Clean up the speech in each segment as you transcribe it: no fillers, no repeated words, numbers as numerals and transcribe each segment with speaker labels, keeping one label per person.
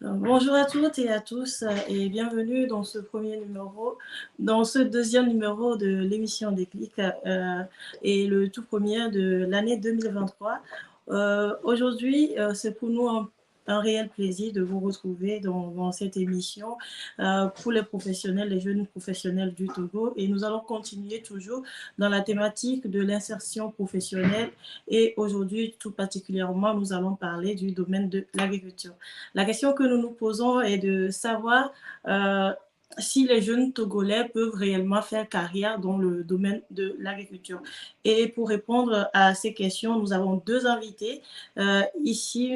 Speaker 1: Bonjour à toutes et à tous et bienvenue dans dans ce deuxième numéro de l'émission Déclic et le tout premier de l'année 2023. Aujourd'hui, c'est pour nous un réel plaisir de vous retrouver dans cette émission pour les professionnels, les jeunes professionnels du Togo. Et nous allons continuer toujours dans la thématique de l'insertion professionnelle. Et aujourd'hui, tout particulièrement, nous allons parler du domaine de l'agriculture. La question que nous nous posons est de savoir euh, si les jeunes Togolais peuvent réellement faire carrière dans le domaine de l'agriculture. Et pour répondre à ces questions, nous avons deux invités ici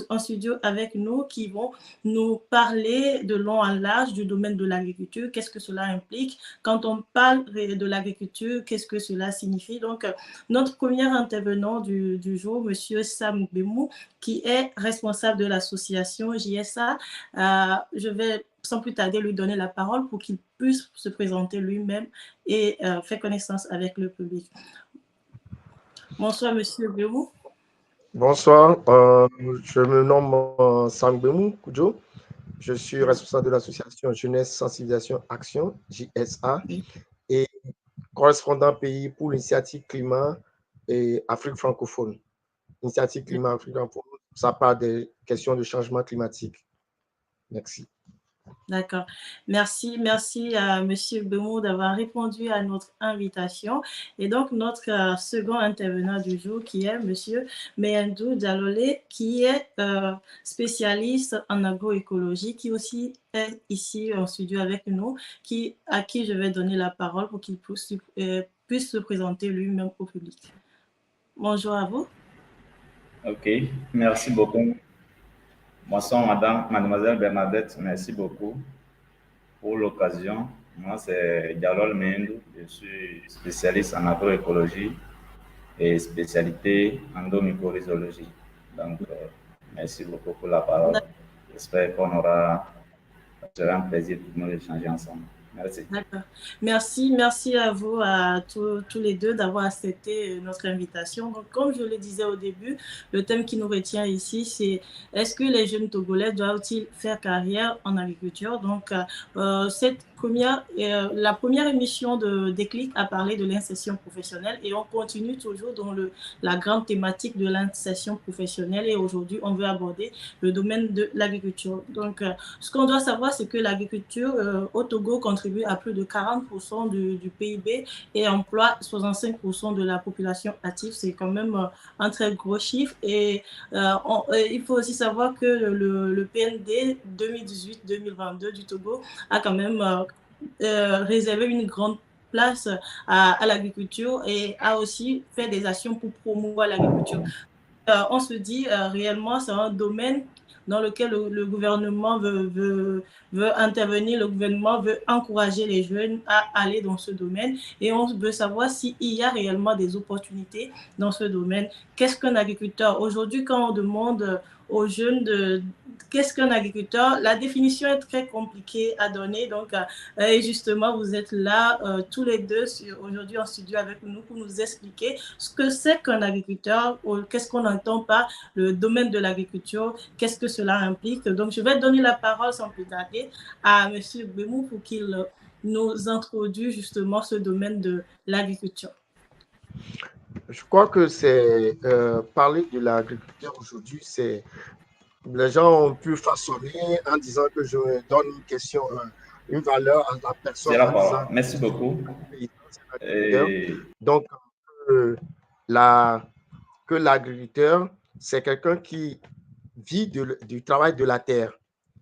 Speaker 1: en studio avec nous qui vont nous parler de long en large du domaine de l'agriculture, qu'est-ce que cela implique. Quand on parle de l'agriculture, qu'est-ce que cela signifie. Donc, notre premier intervenant du jour, Monsieur Sam Bemou, qui est responsable de l'association JSA. Je vais sans plus tarder lui donner la parole pour qu'il puisse se présenter lui-même et faire connaissance avec le public. Bonsoir, Monsieur Bemou.
Speaker 2: Bonsoir, je me nomme Sangbemou Koujo. Je suis responsable de l'association Jeunesse Sensibilisation Action, JSA, et correspondant pays pour l'initiative climat et Afrique francophone. L'initiative climat Afrique francophone, ça parle des questions de changement climatique. Merci.
Speaker 1: D'accord. Merci à Monsieur Bemou d'avoir répondu à notre invitation. Et donc, notre second intervenant du jour, qui est Monsieur Meyendou Dialolé, qui est spécialiste en agroécologie, qui aussi est ici en studio avec nous, à qui je vais donner la parole pour qu'il puisse se présenter lui-même au public. Bonjour à vous.
Speaker 3: Ok, merci beaucoup. Bonsoir, mademoiselle Bernadette, merci beaucoup pour l'occasion. Moi, c'est Dialol Mendou, je suis spécialiste en agroécologie et spécialité endomycorhizologie. Donc, merci beaucoup pour la parole. J'espère qu'on aura un plaisir pour nous d'échanger ensemble. Merci.
Speaker 1: D'accord. Merci à vous, à tous les deux, d'avoir accepté notre invitation. Donc, comme je le disais au début, le thème qui nous retient ici, c'est est-ce que les jeunes Togolais doivent-ils faire carrière en agriculture? Donc, la première émission de Déclic a parlé de l'insertion professionnelle et on continue toujours dans la grande thématique de l'insertion professionnelle et aujourd'hui, on veut aborder le domaine de l'agriculture. Donc, ce qu'on doit savoir, c'est que l'agriculture au Togo contribue à plus de 40% du PIB et emploie 65% de la population active. C'est quand même un très gros chiffre. Et il faut aussi savoir que le PND 2018-2022 du Togo a quand même réservé une grande place à l'agriculture et a aussi fait des actions pour promouvoir l'agriculture. On se dit réellement, c'est un domaine dans lequel le gouvernement veut intervenir, le gouvernement veut encourager les jeunes à aller dans ce domaine et on veut savoir s'il y a réellement des opportunités dans ce domaine. Qu'est-ce qu'un agriculteur? Aujourd'hui, quand on demande aux jeunes qu'est-ce qu'un agriculteur, la définition est très compliquée à donner. Donc, et justement, vous êtes là tous les deux aujourd'hui en studio avec nous pour nous expliquer ce que c'est qu'un agriculteur, qu'est-ce qu'on entend par le domaine de l'agriculture, qu'est-ce que cela implique. Donc, je vais donner la parole sans plus tarder à M. Bemou pour qu'il nous introduise justement ce domaine de l'agriculture.
Speaker 2: Je crois que c'est parler de l'agriculture aujourd'hui, c'est les gens ont pu façonner en disant que je donne une question, une valeur à la personne.
Speaker 3: Merci beaucoup.
Speaker 2: Donc, que l'agriculteur, c'est quelqu'un qui vit du travail de la terre.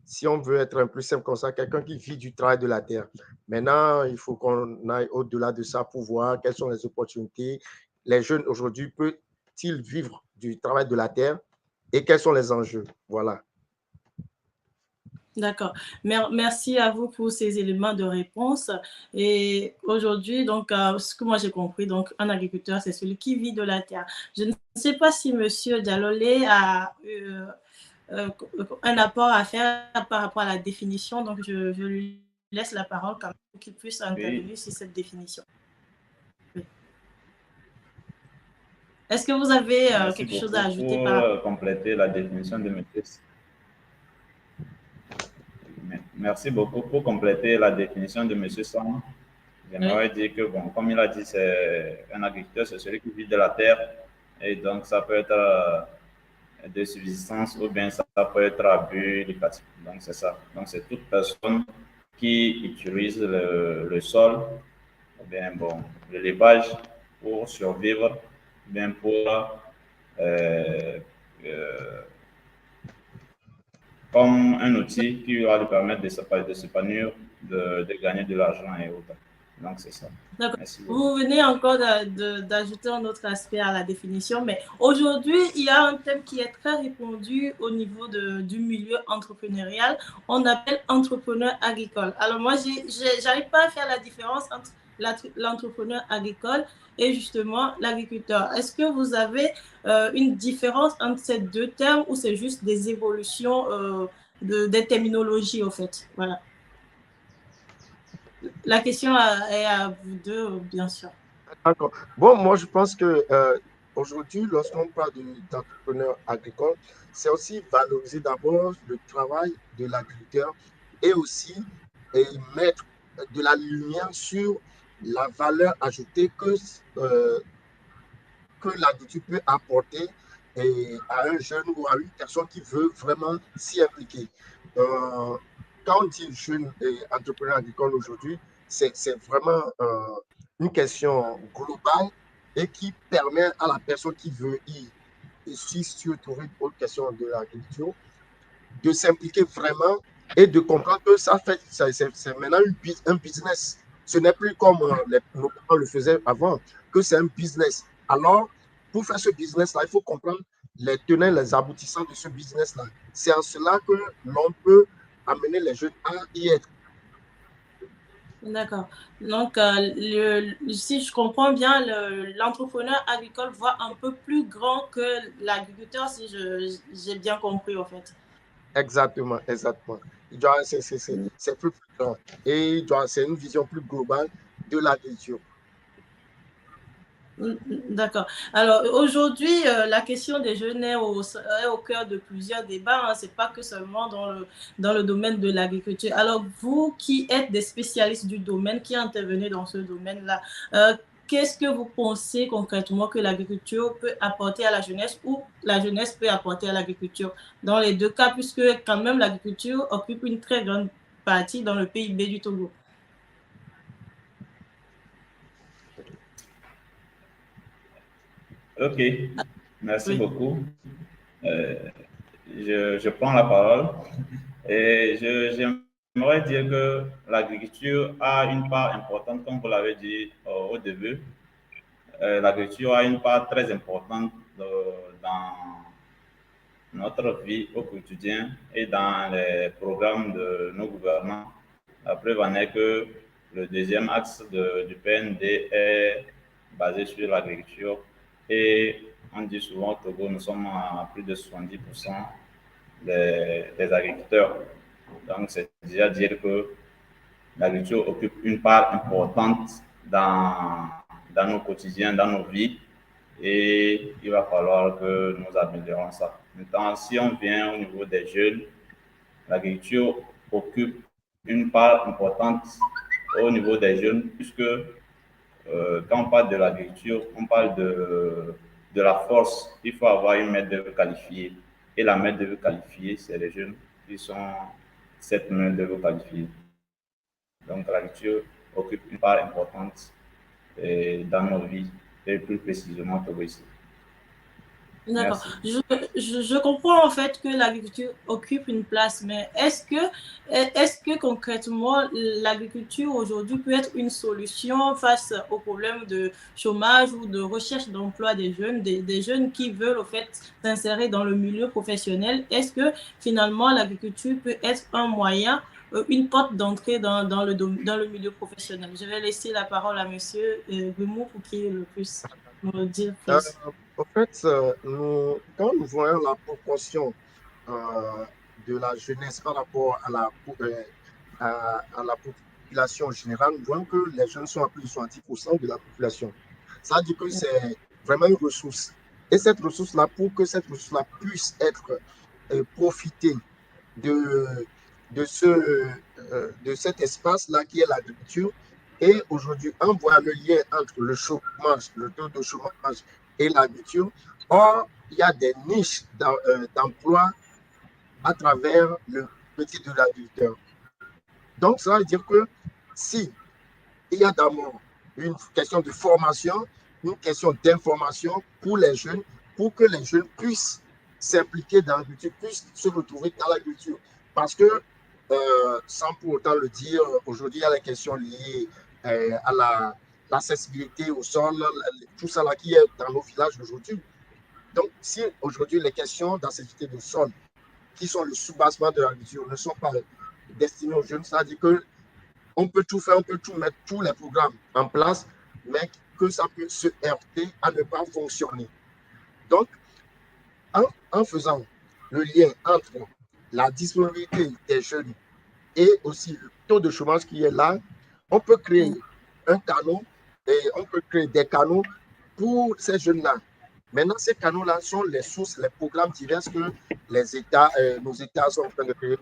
Speaker 2: Si on veut être un peu simple comme ça, quelqu'un qui vit du travail de la terre. Maintenant, il faut qu'on aille au-delà de ça pour voir quelles sont les opportunités. Les jeunes aujourd'hui peuvent-ils vivre du travail de la terre et quels sont les enjeux? Voilà.
Speaker 1: D'accord. Merci à vous pour ces éléments de réponse. Et aujourd'hui, donc, ce que moi j'ai compris, donc, un agriculteur, c'est celui qui vit de la terre. Je ne sais pas si Monsieur Dialolé a un apport à faire par rapport à la définition, donc je lui laisse la parole quand même pour qu'il puisse intervenir sur cette définition. Oui. Est-ce que vous avez quelque chose à ajouter
Speaker 3: pour compléter la définition de maîtrise? merci beaucoup. Pour compléter la définition de M. Sam, j'aimerais dire que, bon, comme il a dit, c'est un agriculteur, c'est celui qui vit de la terre. Et donc, ça peut être de subsistance ou bien ça peut être à but lucratif. Donc, c'est ça. Donc, c'est toute personne qui utilise le sol, ou bien, bon, l'élevage pour survivre, ou bien pour euh, euh, comme un outil qui va lui permettre de s'épanouir, de gagner de l'argent et autres. Donc, c'est ça.
Speaker 1: D'accord.
Speaker 3: Merci.
Speaker 1: Vous venez encore d'ajouter un autre aspect à la définition, mais aujourd'hui, il y a un thème qui est très répandu au niveau du milieu entrepreneurial. On appelle entrepreneur agricole. Alors moi, j'arrive pas à faire la différence entre l'entrepreneur agricole et justement l'agriculteur. Est-ce que vous avez une différence entre ces deux termes ou c'est juste des évolutions des terminologies au fait? Voilà. La question est à vous deux, bien sûr.
Speaker 2: D'accord. Bon, moi, je pense que aujourd'hui, lorsqu'on parle d'entrepreneur agricole, c'est aussi valoriser d'abord le travail de l'agriculteur et aussi mettre de la lumière sur la valeur ajoutée que l'agriculture peut apporter à un jeune ou à une personne qui veut vraiment s'y impliquer. Quand on dit jeune entrepreneur agricole aujourd'hui, c'est vraiment une question globale et qui permet à la personne qui veut ici sur trouver une autre question de l'agriculture de s'impliquer vraiment et de comprendre que c'est maintenant un business. Ce n'est plus comme nos parents le faisaient avant, que c'est un business. Alors, pour faire ce business-là, il faut comprendre les tenants, les aboutissants de ce business-là. C'est en cela que l'on peut amener les jeunes à y être.
Speaker 1: D'accord. Donc, si je comprends bien, l'entrepreneur agricole voit un peu plus grand que l'agriculteur, si j'ai bien compris, en fait.
Speaker 2: Exactement, exactement. C'est plus grand. Et c'est une vision plus globale de l'agriculture.
Speaker 1: D'accord. Alors aujourd'hui, la question des jeunes est au cœur de plusieurs débats. Hein. Ce n'est pas que seulement dans le domaine de l'agriculture. Alors vous qui êtes des spécialistes du domaine, qui intervenez dans ce domaine-là, qu'est-ce que vous pensez concrètement que l'agriculture peut apporter à la jeunesse ou la jeunesse peut apporter à l'agriculture? Dans les deux cas, puisque quand même l'agriculture occupe une très grande partie dans le PIB du Togo.
Speaker 3: Ok, merci
Speaker 1: Oui.
Speaker 3: beaucoup. Je prends la parole et j'aimerais dire que l'agriculture a une part importante, comme vous l'avez dit au début. L'agriculture a une part très importante dans notre vie au quotidien et dans les programmes de nos gouvernants. La preuve en est que le deuxième axe du PND est basé sur l'agriculture et on dit souvent au Togo, nous sommes à plus de 70% des agriculteurs. Donc, c'est déjà dire que l'agriculture occupe une part importante dans nos quotidiens, dans nos vies, et il va falloir que nous améliorons ça. Maintenant, si on vient au niveau des jeunes, l'agriculture occupe une part importante au niveau des jeunes, puisque quand on parle de l'agriculture, on parle de la force. Il faut avoir une main-d'œuvre qualifiée. Et la main-d'œuvre qualifiée, c'est les jeunes qui sont cette main-d'œuvre qualifiée. Donc, l'agriculture occupe une part importante dans nos vies, et plus précisément au Togo.
Speaker 1: D'accord. Je comprends en fait que l'agriculture occupe une place, mais est-ce que concrètement l'agriculture aujourd'hui peut être une solution face aux problèmes de chômage ou de recherche d'emploi des jeunes, des jeunes qui veulent en fait s'insérer dans le milieu professionnel? Est-ce que finalement l'agriculture peut être un moyen, une porte d'entrée dans le milieu professionnel? Je vais laisser la parole à Monsieur Guimou pour qu'il ait le plus me dire plus.
Speaker 2: En fait, quand nous voyons la proportion de la jeunesse par rapport à la population générale, nous voyons que les jeunes sont à plus de 70% de la population. Ça veut dire que c'est vraiment une ressource. Et cette ressource-là, pour que cette ressource-là puisse être profitée de cet espace-là qui est l'agriculture. Et aujourd'hui, on voit le lien entre le chômage, le taux de chômage et l'agriculture. Or, il y a des niches d'emploi à travers le métier de l'agriculteur. Donc, ça veut dire que si il y a d'abord une question de formation, une question d'information pour les jeunes, pour que les jeunes puissent s'impliquer dans l'agriculture, puissent se retrouver dans l'agriculture. Parce que, sans pour autant le dire, aujourd'hui, il y a les questions liées à l'accessibilité au sol, tout ça là qui est dans nos villages aujourd'hui. Donc, si aujourd'hui les questions d'accessibilité du sol, qui sont le soubassement de l'agriculture, ne sont pas destinées aux jeunes, c'est-à-dire que on peut tout faire, on peut tout mettre, tous les programmes en place, mais que ça peut se heurter à ne pas fonctionner. Donc, en faisant le lien entre la disponibilité des jeunes et aussi le taux de chômage qui est là, on peut créer un canal et on peut créer des canaux pour ces jeunes-là. Maintenant, ces canaux-là sont les sources, les programmes divers que les États, nos États sont en train de créer.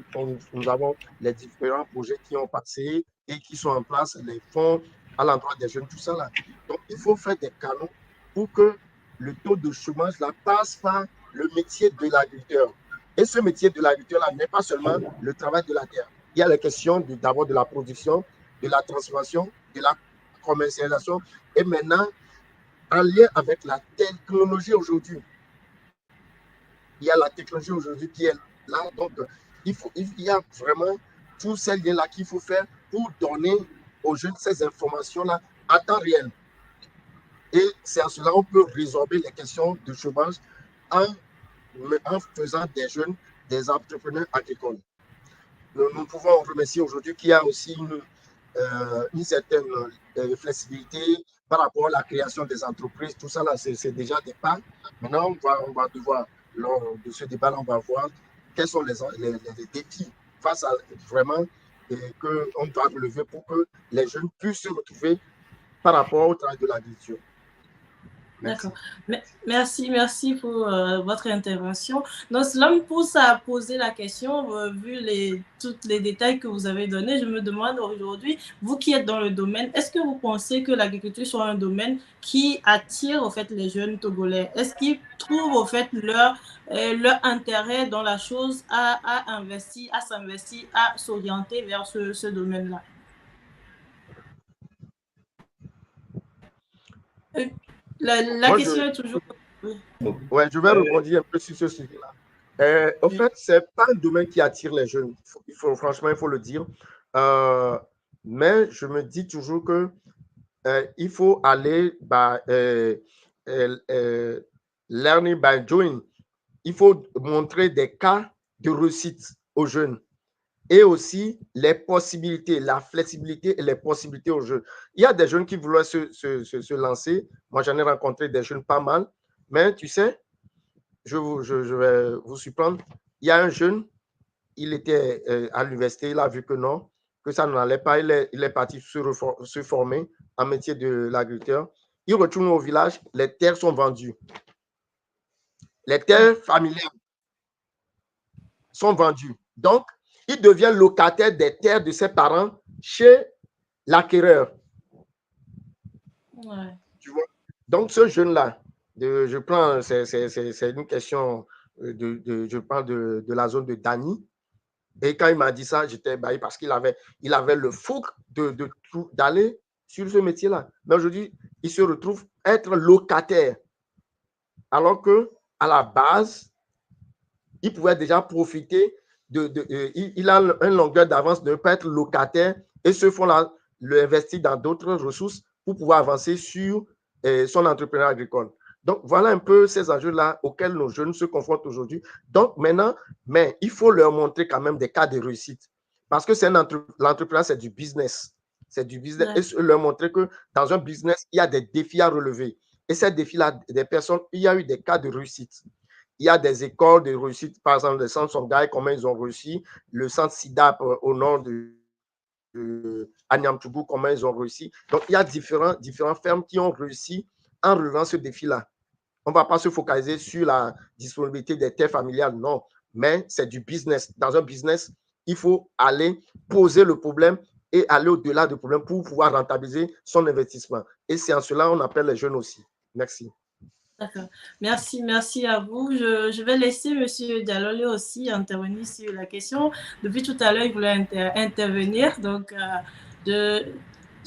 Speaker 2: Nous avons les différents projets qui ont passé et qui sont en place, les fonds à l'endroit des jeunes, tout ça là. Donc, il faut faire des canaux pour que le taux de chômage là passe par le métier de l'agriculteur. Et ce métier de l'agriculteur là n'est pas seulement le travail de la terre. Il y a les questions d'abord de la production, de la transformation, de la commercialisation et maintenant, en lien avec la technologie aujourd'hui. Il y a la technologie aujourd'hui qui est là. Donc, il y a vraiment tous ces liens-là qu'il faut faire pour donner aux jeunes ces informations-là à temps réel. Et c'est à cela qu'on peut résorber les questions de chômage en faisant des jeunes des entrepreneurs agricoles. Nous pouvons remercier aujourd'hui qu'il y a aussi une certaine flexibilité par rapport à la création des entreprises. Tout ça, là, c'est déjà des pas. Maintenant, on va devoir, lors de ce débat-là, on va voir quels sont les défis face à vraiment qu'on doit relever pour que les jeunes puissent se retrouver par rapport au travail de l'agriculture.
Speaker 1: D'accord. Merci pour votre intervention. Donc, cela me pousse à poser la question, vu tous les détails que vous avez donnés, je me demande aujourd'hui, vous qui êtes dans le domaine, est-ce que vous pensez que l'agriculture soit un domaine qui attire, au fait, les jeunes Togolais? Est-ce qu'ils trouvent, au fait, leur intérêt dans la chose à investir, à s'investir, à s'orienter vers ce domaine-là? La question est toujours...
Speaker 2: Ouais, je vais rebondir un peu sur ce sujet-là. En fait, ce n'est pas un domaine qui attire les jeunes. Franchement, il faut le dire. Mais je me dis toujours que il faut aller learning by doing. Il faut montrer des cas de réussite aux jeunes et aussi les possibilités, la flexibilité et les possibilités aux jeunes. Il y a des jeunes qui voulaient se lancer. Moi, j'en ai rencontré des jeunes pas mal. Mais tu sais, je vais vous surprendre. Il y a un jeune, il était à l'université, il a vu que non, que ça n'allait pas. Il est parti se former en métier de l'agriculteur. Il retourne au village, les terres sont vendues. Les terres familiales sont vendues. Donc, il devient locataire des terres de ses parents chez l'acquéreur.
Speaker 1: Ouais.
Speaker 2: Tu vois? Donc, ce jeune-là, je prends, c'est une question, je parle de la zone de Dani. Et quand il m'a dit ça, j'étais ébahi parce qu'il avait le fougue d'aller sur ce métier-là. Mais aujourd'hui, il se retrouve être locataire. Alors qu'à la base, il pouvait déjà profiter il a une longueur d'avance de ne pas être locataire et ce fonds-là l'investit dans d'autres ressources pour pouvoir avancer sur son entrepreneur agricole. Donc, voilà un peu ces enjeux-là auxquels nos jeunes se confrontent aujourd'hui. Donc, maintenant, mais il faut leur montrer quand même des cas de réussite. Parce que l'entrepreneuriat, c'est du business. C'est du business. Et leur montrer que dans un business, il y a des défis à relever. Et ces défis-là, il y a eu des cas de réussite. Il y a des écoles de réussite, par exemple, le centre Songhai, comment ils ont réussi, le centre SIDAP au nord de Anyamtougou, comment ils ont réussi. Donc, il y a différentes fermes qui ont réussi en relevant ce défi-là. On ne va pas se focaliser sur la disponibilité des terres familiales, non, mais c'est du business. Dans un business, il faut aller poser le problème et aller au-delà du problème pour pouvoir rentabiliser son investissement. Et c'est en cela qu'on appelle les jeunes aussi. Merci.
Speaker 1: D'accord. Merci à vous. Je vais laisser M. Diallo aussi intervenir sur la question. Depuis tout à l'heure, il voulait intervenir. Donc, je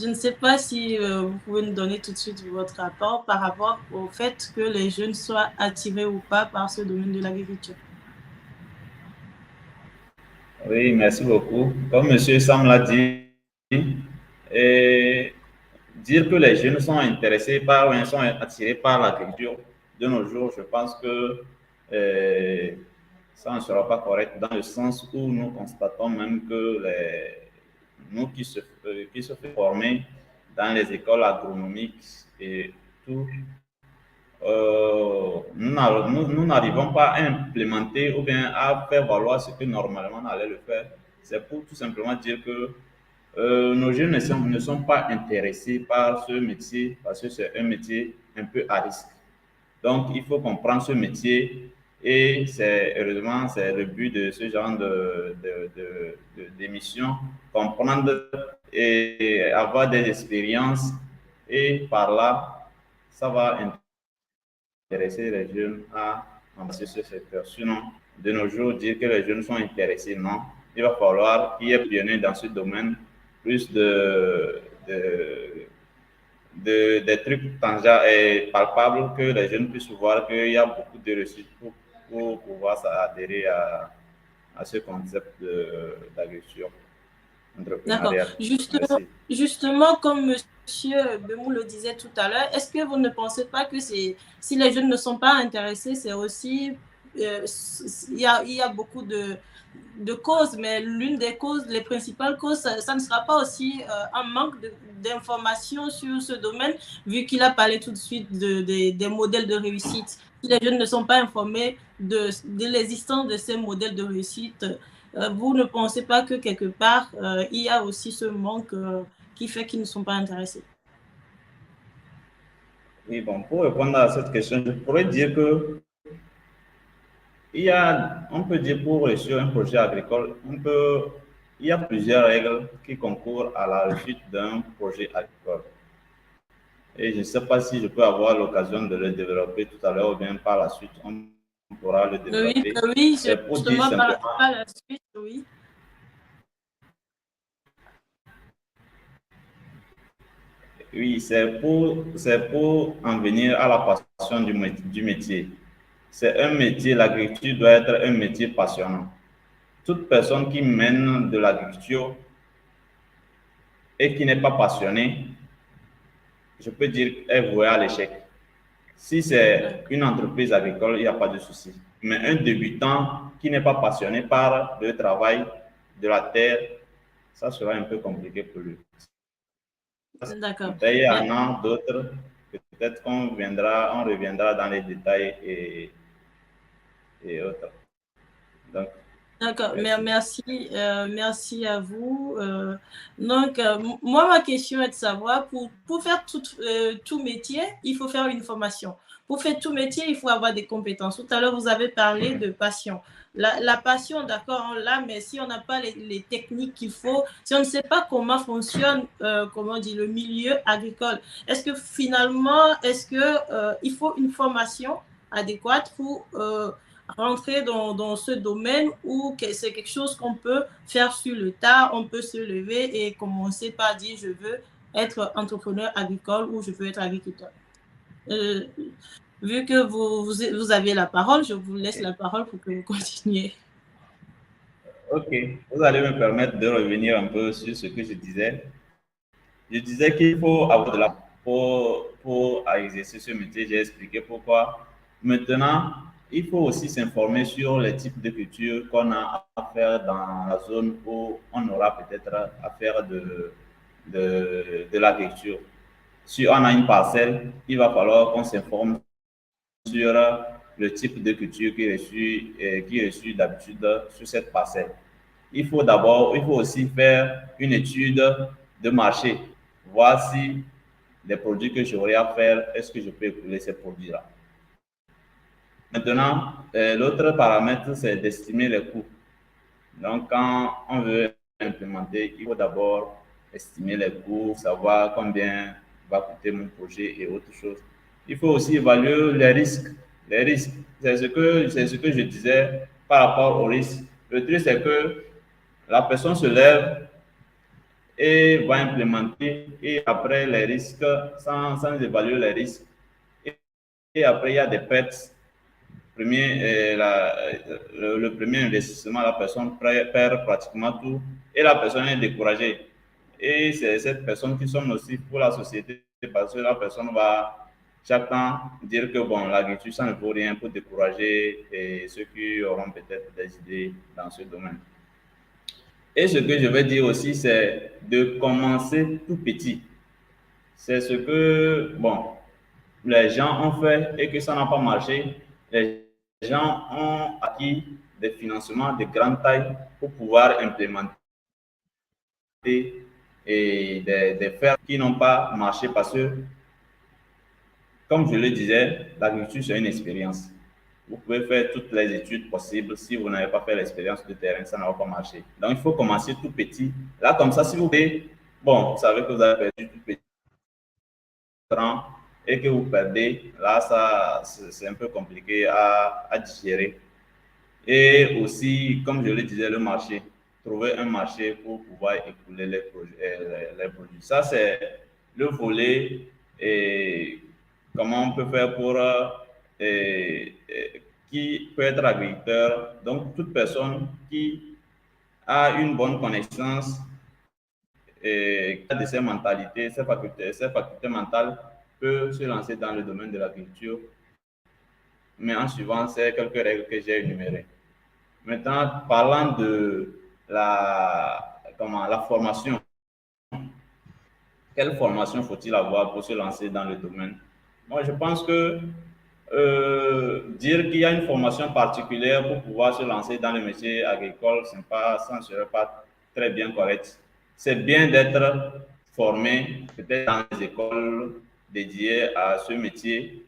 Speaker 1: ne sais pas si vous pouvez nous donner tout de suite votre rapport par rapport au fait que les jeunes soient attirés ou pas par ce domaine de l'agriculture.
Speaker 3: Oui, merci beaucoup. Comme M. Sam l'a dit, et dire que les jeunes sont intéressés par ou sont attirés par l'agriculture de nos jours, je pense que ça ne sera pas correct dans le sens où nous constatons même que nous qui se fait former dans les écoles agronomiques et tout, nous n'arrivons pas à implémenter ou bien à faire valoir ce que normalement on allait le faire. C'est pour tout simplement dire que nos jeunes ne sont pas intéressés par ce métier parce que c'est un métier un peu à risque. Donc, il faut comprendre ce métier et heureusement, c'est le but de ce genre d'émission, comprendre et avoir des expériences et par là, ça va intéresser les jeunes à embrasser ce secteur. Sinon, de nos jours, dire que les jeunes sont intéressés, non. Il va falloir qu'il y ait pionniers dans ce domaine, plus des trucs tangibles et palpables que les jeunes puissent voir qu'il y a beaucoup de réussite pour pouvoir s'adhérer à ce concept d'agriculture entrepreneuriale.
Speaker 1: D'accord. Justement, comme Monsieur Bemou le disait tout à l'heure, est-ce que vous ne pensez pas que si les jeunes ne sont pas intéressés, c'est aussi il y a beaucoup de causes, mais l'une des causes, les principales causes, ça ne sera pas aussi un manque d'informations sur ce domaine, vu qu'il a parlé tout de suite des modèles de réussite. Si les jeunes ne sont pas informés de l'existence de ces modèles de réussite, vous ne pensez pas que quelque part, il y a aussi ce manque qui fait qu'ils ne sont pas intéressés?
Speaker 3: Oui, bon, pour répondre à cette question, je pourrais dire que on peut dire pour réussir un projet agricole, il y a plusieurs règles qui concourent à la réussite d'un projet agricole. Et je ne sais pas si je peux avoir l'occasion de le développer tout à l'heure ou bien par la suite, on pourra le développer.
Speaker 1: Oui, justement, par la suite, oui.
Speaker 3: Oui, c'est pour en venir à la passion du métier. C'est un métier, l'agriculture doit être un métier passionnant. Toute personne qui mène de l'agriculture et qui n'est pas passionnée, je peux dire est vouée à l'échec. Si c'est une entreprise agricole, il n'y a pas de souci. Mais un débutant qui n'est pas passionné par le travail de la terre, ça sera un peu compliqué pour lui.
Speaker 1: D'accord.
Speaker 3: Il y en a d'autres, peut-être qu'on reviendra dans les détails et autres.
Speaker 1: D'accord, merci à vous. Donc, moi, ma question est de savoir, pour faire tout métier, il faut faire une formation. Pour faire tout métier, il faut avoir des compétences. Tout à l'heure, vous avez parlé de passion. La passion, d'accord, on l'a, mais si on n'a pas les techniques qu'il faut, si on ne sait pas comment fonctionne, comment dire, le milieu agricole, est-ce que finalement, il faut une formation adéquate pour rentrer dans ce domaine où c'est quelque chose qu'on peut faire sur le tas, on peut se lever et commencer par dire je veux être entrepreneur agricole ou je veux être agriculteur. Vu que vous avez la parole, je vous laisse la parole pour que vous continuiez.
Speaker 3: Ok, vous allez me permettre de revenir un peu sur ce que je disais. Je disais qu'il faut avoir de la pour exercer ce métier. J'ai expliqué pourquoi. Maintenant, il faut aussi s'informer sur les types de cultures qu'on a à faire dans la zone où on aura peut-être à faire de l'agriculture. Si on a une parcelle, il va falloir qu'on s'informe sur le type de culture qui est reçu d'habitude sur cette parcelle. Il faut aussi faire une étude de marché, voir si les produits que j'aurai à faire, est-ce que je peux écouler ces produits-là. Maintenant, l'autre paramètre, c'est d'estimer les coûts. Donc, quand on veut implémenter, il faut d'abord estimer les coûts, savoir combien va coûter mon projet et autre chose. Il faut aussi évaluer les risques. Les risques, c'est ce que je disais par rapport aux risques. Le truc, c'est que la personne se lève et va implémenter, et après les risques, sans évaluer les risques, et après il y a des pertes. Le premier investissement, la personne perd pratiquement tout et la personne est découragée. Et c'est cette personne qui sonne aussi pour la société parce que la personne va chaque temps dire que bon, l'agriculture, ça ne vaut rien pour décourager et ceux qui auront peut-être des idées dans ce domaine. Et ce que je vais dire aussi, c'est de commencer tout petit. C'est ce que, bon, les gens ont fait et que ça n'a pas marché. Les gens ont acquis des financements de grande taille pour pouvoir implémenter et des fermes qui n'ont pas marché parce que, comme je le disais, l'agriculture, c'est une expérience. Vous pouvez faire toutes les études possibles. Si vous n'avez pas fait l'expérience de terrain, ça ne va pas marcher. Donc, il faut commencer tout petit. Là, comme ça, si vous voulez, bon, vous savez que vous avez perdu tout petit et que vous perdez, là, ça, c'est un peu compliqué à digérer. Et aussi, comme je le disais, le marché. Trouver un marché pour pouvoir écouler les produits. Ça, c'est le volet et comment on peut faire pour qui peut être agriculteur. Donc, toute personne qui a une bonne connaissance et qui a de ses mentalités, ses facultés mentales, peut se lancer dans le domaine de l'agriculture, mais en suivant ces quelques règles que j'ai énumérées. Maintenant, parlant de la formation, quelle formation faut-il avoir pour se lancer dans le domaine? Moi, je pense que dire qu'il y a une formation particulière pour pouvoir se lancer dans le métier agricole, ça ne serait pas très bien correct. C'est bien d'être formé peut-être dans les écoles dédiées à ce métier,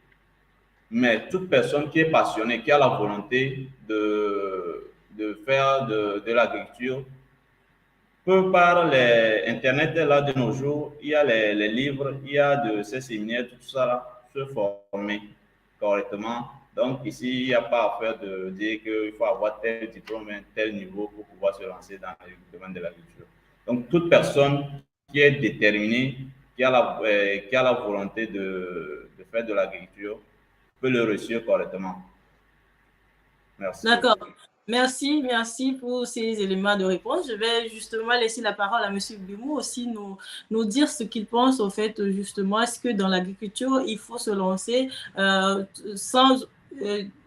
Speaker 3: mais toute personne qui est passionnée, qui a la volonté de faire de l'agriculture, peut par Internet là de nos jours, il y a les livres, il y a de ces séminaires, tout ça là, se former correctement. Donc ici, il n'y a pas à faire de dire qu'il faut avoir tel diplôme, tel niveau pour pouvoir se lancer dans le domaine de l'agriculture. Donc toute personne qui est déterminée, qui a la volonté de faire de l'agriculture, peut le réussir correctement. Merci
Speaker 1: D'accord.
Speaker 3: beaucoup.
Speaker 1: Merci pour ces éléments de réponse. Je vais justement laisser la parole à M. Bimou aussi nous dire ce qu'il pense au fait justement. Est-ce que dans l'agriculture, il faut se lancer sans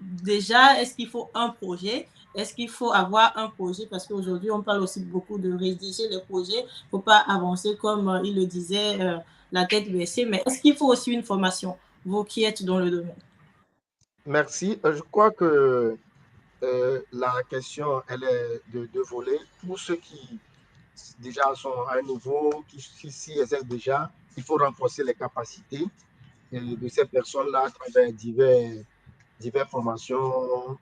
Speaker 1: déjà, est-ce qu'il faut un projet? Est-ce qu'il faut avoir un projet? Parce qu'aujourd'hui, on parle aussi beaucoup de rédiger les projets. Il ne faut pas avancer comme il le disait, la tête baissée. Mais est-ce qu'il faut aussi une formation? Vous qui êtes dans le domaine.
Speaker 2: Merci. Je crois que la question, elle est de deux volets. Pour ceux qui déjà sont à un niveau, qui s'y exercent déjà, il faut renforcer les capacités de ces personnes-là à travers diverses formations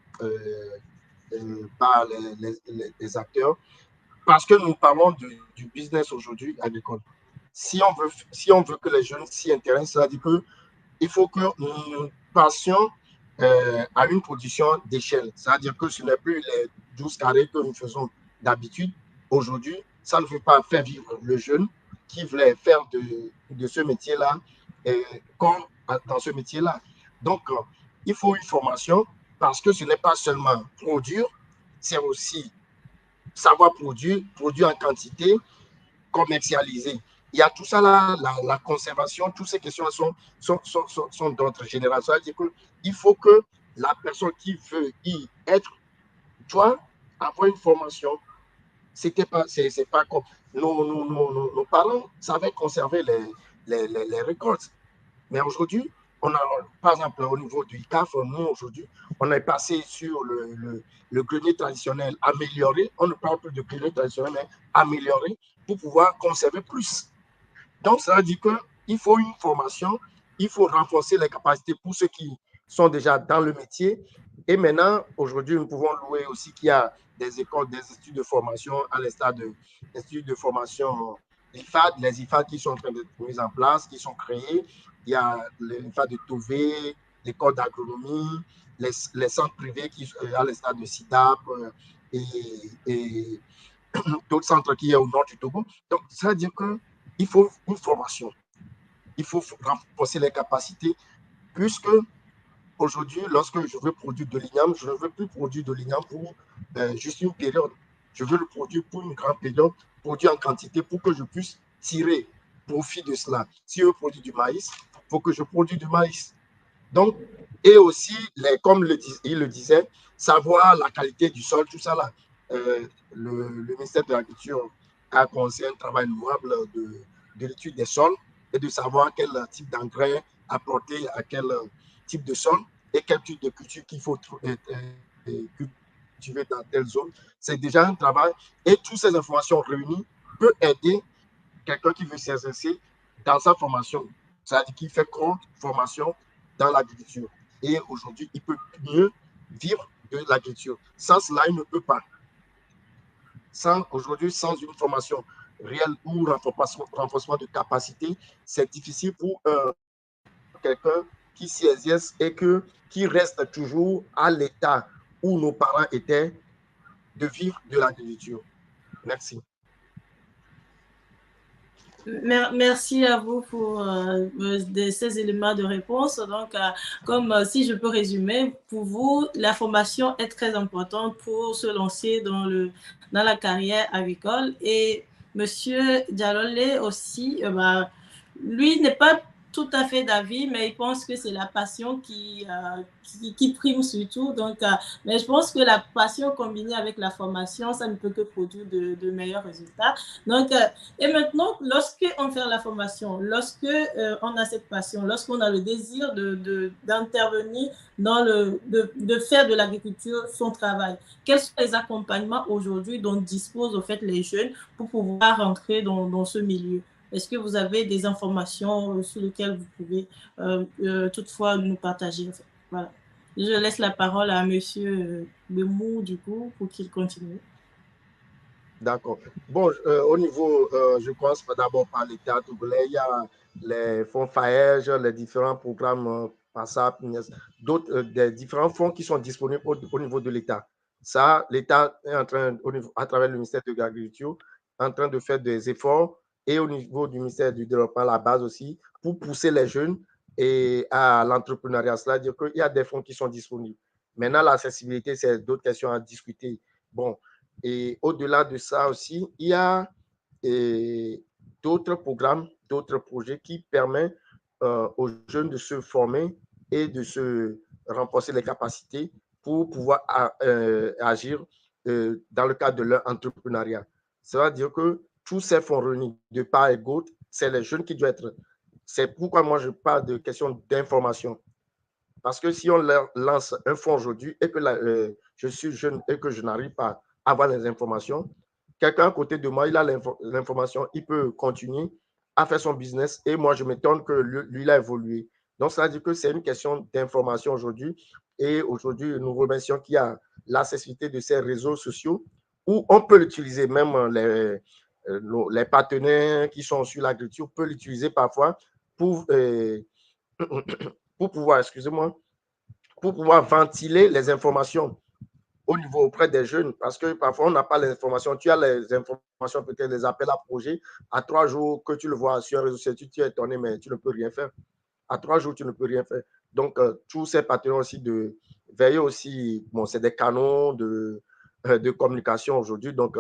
Speaker 2: par les acteurs. Parce que nous parlons du business aujourd'hui agricole. Si on veut que les jeunes s'y intéressent, c'est-à-dire qu'il faut que nous passions à une production d'échelle. C'est-à-dire que ce n'est plus les 12 carrés que nous faisons d'habitude. Aujourd'hui, ça ne veut pas faire vivre le jeune qui voulait faire de ce métier-là comme dans ce métier-là. Donc, il faut une formation parce que ce n'est pas seulement produire, c'est aussi savoir produire en quantité, commercialiser. Il y a tout ça là, la conservation, toutes ces questions sont d'ordre général. C'est-à-dire qu'il faut que la personne qui veut y être doit avoir une formation. C'est pas comme nos parents savaient conserver les récoltes. Mais aujourd'hui, on a, par exemple, au niveau du CAF, nous, aujourd'hui, on est passé sur le grenier traditionnel amélioré. On ne parle plus de grenier traditionnel, mais amélioré pour pouvoir conserver plus. Donc, ça veut dire qu'il faut une formation, il faut renforcer les capacités pour ceux qui sont déjà dans le métier. Et maintenant, aujourd'hui, nous pouvons louer aussi qu'il y a des écoles, des instituts de formation à l'instar des instituts de formation IFAD, les IFAD qui sont en train d'être mis en place, qui sont créés. Il y a l'IFAD de Tové, l'école d'agronomie, les centres privés qui, à l'instar de SIDAP et d'autres centres qui sont au nord du Togo. Donc, ça veut dire qu'il faut une formation. Il faut renforcer les capacités, puisque aujourd'hui, lorsque je veux produire de l'igname, je ne veux plus produire de l'igname pour juste une période. Je veux le produire pour une grande période, produire en quantité pour que je puisse tirer profit de cela. Si je produis du maïs, il faut que je produise du maïs. Donc, et aussi, comme il le disait, savoir la qualité du sol, tout ça là. Le ministère de l'Agriculture a commencé un travail louable de l'étude des sols et de savoir quel type d'engrais apporter à quel type de sol et quel type de culture qu'il faut cultiver dans telle zone. C'est déjà un travail et toutes ces informations réunies peuvent aider quelqu'un qui veut s'exercer dans sa formation. C'est-à-dire qu'il fait compte formation dans l'agriculture. Et aujourd'hui, il peut mieux vivre de l'agriculture. Sans cela, il ne peut pas. Aujourd'hui, sans une formation réelle ou renforcement de capacité, c'est difficile pour quelqu'un qui s'y exerce et qui reste toujours à l'état où nos parents étaient de vivre de l'agriculture. Merci.
Speaker 1: Merci à vous pour ces éléments de réponse. Donc, comme si je peux résumer, pour vous, la formation est très importante pour se lancer dans la carrière agricole. Et Monsieur Dialolé aussi, lui n'est pas tout à fait d'avis, mais il pense que c'est la passion qui prime surtout. Donc, mais je pense que la passion combinée avec la formation, ça ne peut que produire de meilleurs résultats. Donc, et maintenant, lorsqu'on fait la formation, lorsqu'on a cette passion, lorsqu'on a le désir d'intervenir de faire de l'agriculture son travail, quels sont les accompagnements aujourd'hui dont disposent au fait les jeunes pour pouvoir rentrer dans ce milieu? Est-ce que vous avez des informations sur lesquelles vous pouvez toutefois nous partager? Voilà. Je laisse la parole à Monsieur Bemou, du coup, pour qu'il continue.
Speaker 2: D'accord. Bon, au niveau, je commence d'abord par l'État togolais. Il y a les fonds FAEJ, les différents programmes PASSAP, d'autres, des différents fonds qui sont disponibles au niveau de l'État. Ça, l'État est en train, à travers le ministère de l'Agriculture, en train de faire des efforts et au niveau du ministère du Développement, la base aussi, pour pousser les jeunes et à l'entrepreneuriat. C'est-à-dire qu'il y a des fonds qui sont disponibles. Maintenant, l'accessibilité, c'est d'autres questions à discuter. Bon, et au-delà de ça aussi, il y a d'autres programmes, d'autres projets qui permettent aux jeunes de se former et de se renforcer les capacités pour pouvoir agir dans le cadre de leur entrepreneuriat. Ça veut dire que tous ces fonds réunis de part et d'autre, c'est les jeunes qui doivent être. C'est pourquoi moi je parle de question d'information. Parce que si on leur lance un fonds aujourd'hui et que je suis jeune et que je n'arrive pas à avoir les informations, quelqu'un à côté de moi, il a l'information, il peut continuer à faire son business et moi, je m'étonne que lui, il a évolué. Donc, ça veut dire que c'est une question d'information aujourd'hui. Et aujourd'hui, nous remercions qu'il y a l'accessibilité de ces réseaux sociaux où on peut l'utiliser, même les partenaires qui sont sur l'agriculture peuvent l'utiliser parfois pour pouvoir, excusez-moi, pour pouvoir ventiler les informations au niveau auprès des jeunes, parce que parfois on n'a pas les informations. Tu as les informations, peut-être les appels à projet, à 3 jours que tu le vois sur un réseau social, tu es étonné, mais tu ne peux rien faire. À 3 jours, tu ne peux rien faire. Donc, tous ces partenaires aussi de veiller aussi, bon, c'est des canaux de communication aujourd'hui, donc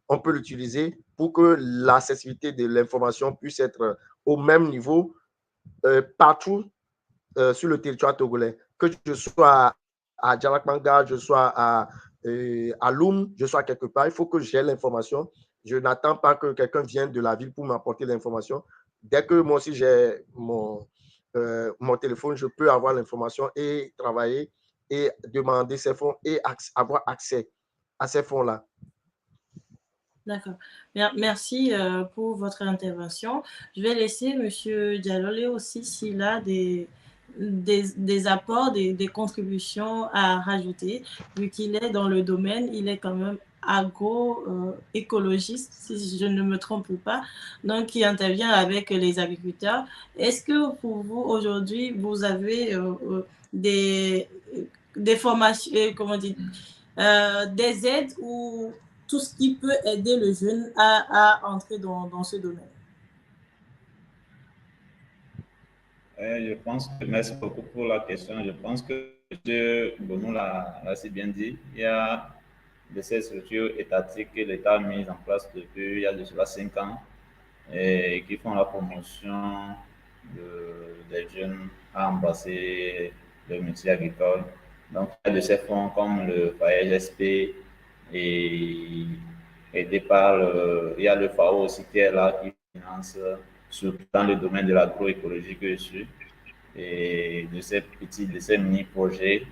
Speaker 2: on peut l'utiliser pour que l'accessibilité de l'information puisse être au même niveau partout sur le territoire togolais, que je sois à Djalakmanga, je sois à Loum, je sois quelque part, il faut que j'ai l'information. Je n'attends pas que quelqu'un vienne de la ville pour m'apporter l'information. Dès que moi aussi j'ai mon téléphone, je peux avoir l'information et travailler et demander ces fonds et avoir accès à ces fonds-là.
Speaker 1: D'accord. Merci pour votre intervention. Je vais laisser M. Dialolé aussi s'il a des des apports, des contributions à rajouter, vu qu'il est dans le domaine, il est quand même agro-écologiste, si je ne me trompe pas, donc qui intervient avec les agriculteurs. Est-ce que pour vous, aujourd'hui, vous avez des, des formations, comment dire, des aides ou tout ce qui peut aider le jeune à entrer dans ce domaine?
Speaker 3: Je pense que, merci beaucoup pour la question. Je pense que M. Bono l'a si bien dit. Il y a de ces structures étatiques que l'État a mises en place depuis il y a de cela 5 ans et qui font la promotion des jeunes à embrasser le métier agricole. Donc, il y a de ces fonds comme le FAEGSP et aidé par il y a le FAO aussi qui est là, qui finance surtout dans le domaine de l'agroécologie que je suis, et de ces mini-projets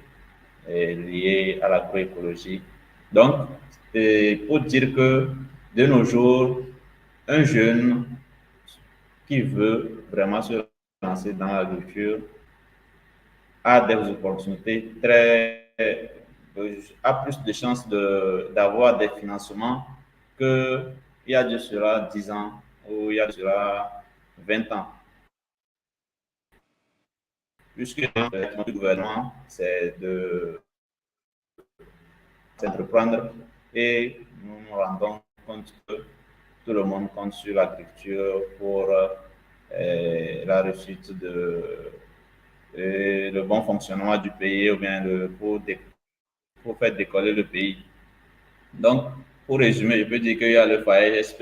Speaker 3: liés à l'agroécologie. Donc, pour dire que de nos jours, un jeune qui veut vraiment se lancer dans l'agriculture a des opportunités a plus de chances d'avoir des financements qu'il y a de cela 10 ans ou il y a de cela 20 ans. Puisque le gouvernement, c'est d'entreprendre et nous nous rendons compte que tout le monde compte sur l'agriculture pour la réussite le bon fonctionnement du pays ou bien pour faire décoller le pays. Donc, pour résumer, je peux dire qu'il y a le FAESP,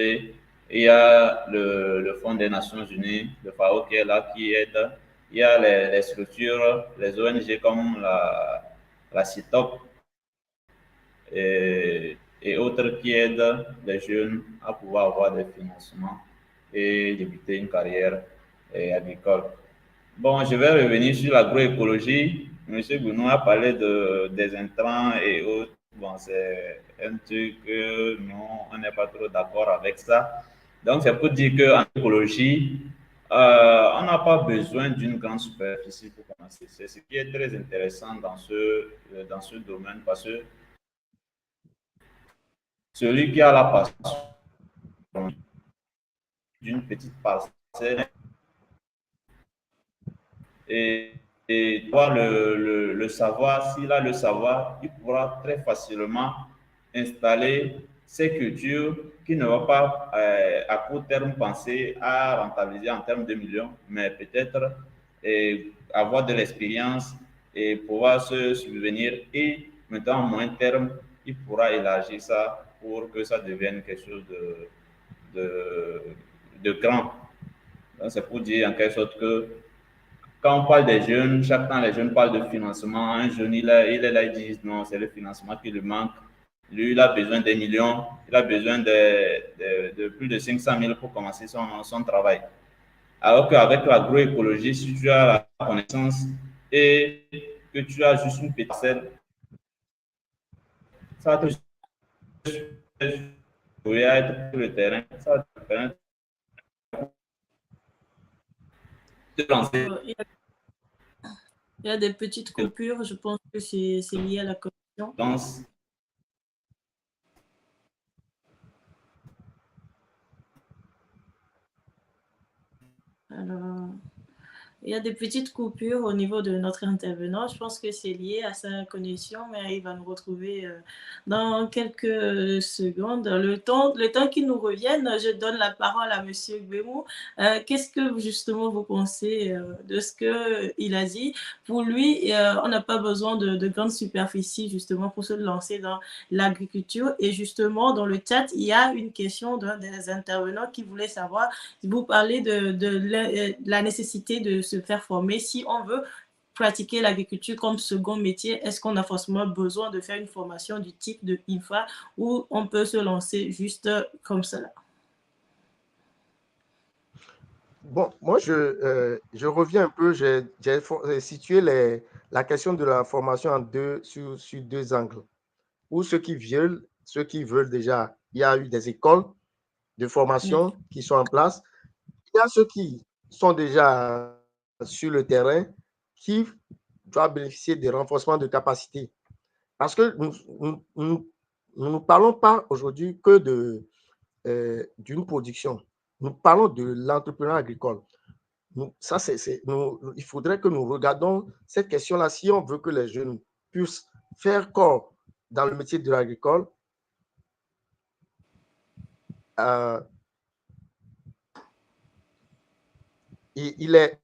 Speaker 3: il y a le Fonds des Nations Unies, le FAO qui est là, qui aide. Il y a les structures, les ONG comme la CITOP et autres qui aident les jeunes à pouvoir avoir des financements et débuter une carrière agricole. Bon, je vais revenir sur l'agroécologie. Monsieur Gounou a parlé des intrants et autres. Bon, c'est un truc que nous, on n'est pas trop d'accord avec ça. Donc, c'est pour dire qu'en écologie, on n'a pas besoin d'une grande superficie pour commencer. C'est ce qui est très intéressant dans ce domaine parce que celui qui a la passion d'une petite parcelle et doit le savoir, s'il a le savoir, il pourra très facilement installer ces cultures qui ne vont pas à court terme penser à rentabiliser en termes de millions, mais peut-être avoir de l'expérience et pouvoir se subvenir et maintenant, en moyen terme, il pourra élargir ça pour que ça devienne quelque chose de grand. C'est pour dire en quelque sorte que quand on parle des jeunes, chaque temps les jeunes parlent de financement. Un jeune, il est là, il dit non, c'est le financement qui lui manque. Lui, il a besoin des millions, il a besoin de plus de 500 000 pour commencer son travail. Alors qu'avec l'agroécologie, si tu as la connaissance et que tu as juste une petite parcelle, ça va te être sur le terrain, ça va te permettre de te lancer.
Speaker 1: Il y a des petites coupures, je pense que c'est lié à la connexion. Alors, il y a des petites coupures au niveau de notre intervenant. Je pense que c'est lié à sa connexion, mais il va nous retrouver dans quelques secondes. Le temps qu'il nous revienne, je donne la parole à Monsieur Gbemou. Qu'est-ce que justement vous pensez de ce qu'il a dit? Pour lui, on n'a pas besoin de grandes superficies justement pour se lancer dans l'agriculture. Et justement, dans le chat, il y a une question d'un des intervenants qui voulait savoir, vous parlez de la nécessité de se faire former. Si on veut pratiquer l'agriculture comme second métier, est-ce qu'on a forcément besoin de faire une formation du type de INFA ou on peut se lancer juste comme cela?
Speaker 2: Bon, moi, je reviens un peu, j'ai situé la question de la formation sur deux angles. Pour ceux qui veulent déjà, il y a eu des écoles de formation qui sont en place. Il y a ceux qui sont déjà sur le terrain, qui doit bénéficier des renforcements de capacité. Parce que nous ne parlons pas aujourd'hui que d'une production. Nous parlons de l'entrepreneuriat agricole. Il faudrait que nous regardions cette question-là. Si on veut que les jeunes puissent faire corps dans le métier de l'agricole, il est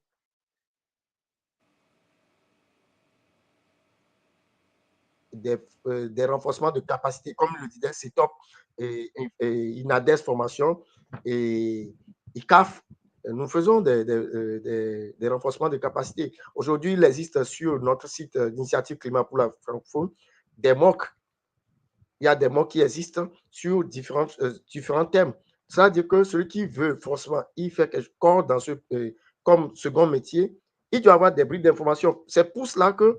Speaker 2: des renforcements de capacité, comme le disait CETOP, et INADES Formation et ICAF. Nous faisons des renforcements de capacité. Aujourd'hui, il existe sur notre site d'Initiative Climat pour la francophone des MOOC. Il y a des MOOC qui existent sur différents thèmes. Ça veut dire que celui qui veut forcément y faire quelque chose dans comme second métier, il doit avoir des briques d'information. C'est pour cela que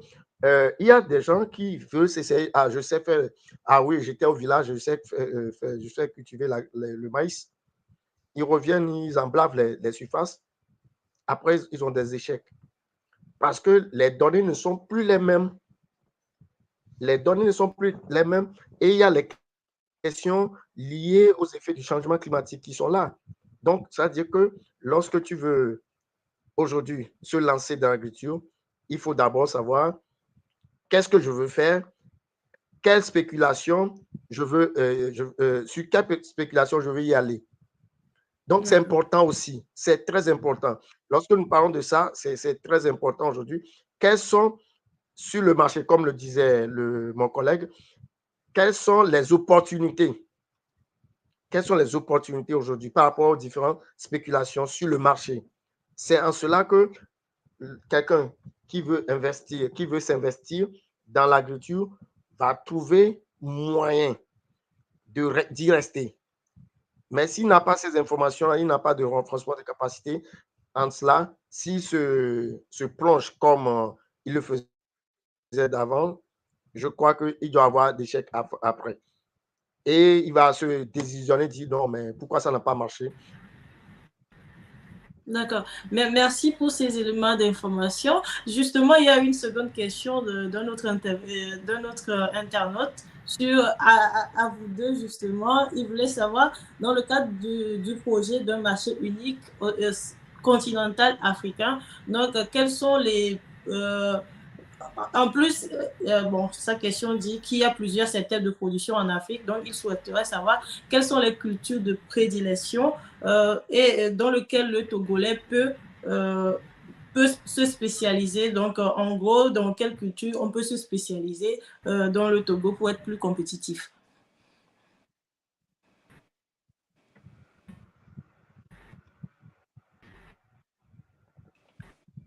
Speaker 2: il y a des gens qui veulent s'essayer. Ah, je sais faire. Ah oui, j'étais au village, je sais cultiver le maïs. Ils reviennent, ils emblavent les surfaces. Après, ils ont des échecs. Parce que les données ne sont plus les mêmes. Les données ne sont plus les mêmes. Et il y a les questions liées aux effets du changement climatique qui sont là. Donc, ça veut dire que lorsque tu veux aujourd'hui se lancer dans l'agriculture, il faut d'abord savoir qu'est-ce que je veux faire, quelle spéculation je veux, sur quelle spéculation je veux y aller. Donc, c'est important aussi, c'est très important. Lorsque nous parlons de ça, c'est très important aujourd'hui. Quelles sont, sur le marché, comme le disait mon collègue, quelles sont les opportunités? Quelles sont les opportunités aujourd'hui par rapport aux différentes spéculations sur le marché? C'est en cela que quelqu'un qui veut investir, qui veut s'investir dans l'agriculture va trouver moyen d'y rester. Mais s'il n'a pas ces informations, il n'a pas de renforcement de capacité. En cela, s'il se plonge comme il le faisait d'avant, je crois qu'il doit avoir des chèques après. Et il va se désillusionner, dire non, mais pourquoi ça n'a pas marché?
Speaker 1: D'accord. Merci pour ces éléments d'information. Justement, il y a une seconde question d'un autre internaute à vous deux, justement. Il voulait savoir, dans le cadre du projet d'un marché unique continental africain, donc, quels sont les... en plus, bon, sa question dit qu'il y a plusieurs secteurs de production en Afrique, donc il souhaiterait savoir quelles sont les cultures de prédilection et dans lesquelles le Togolais peut se spécialiser. Donc, en gros, dans quelle culture on peut se spécialiser dans le Togo pour être plus compétitif.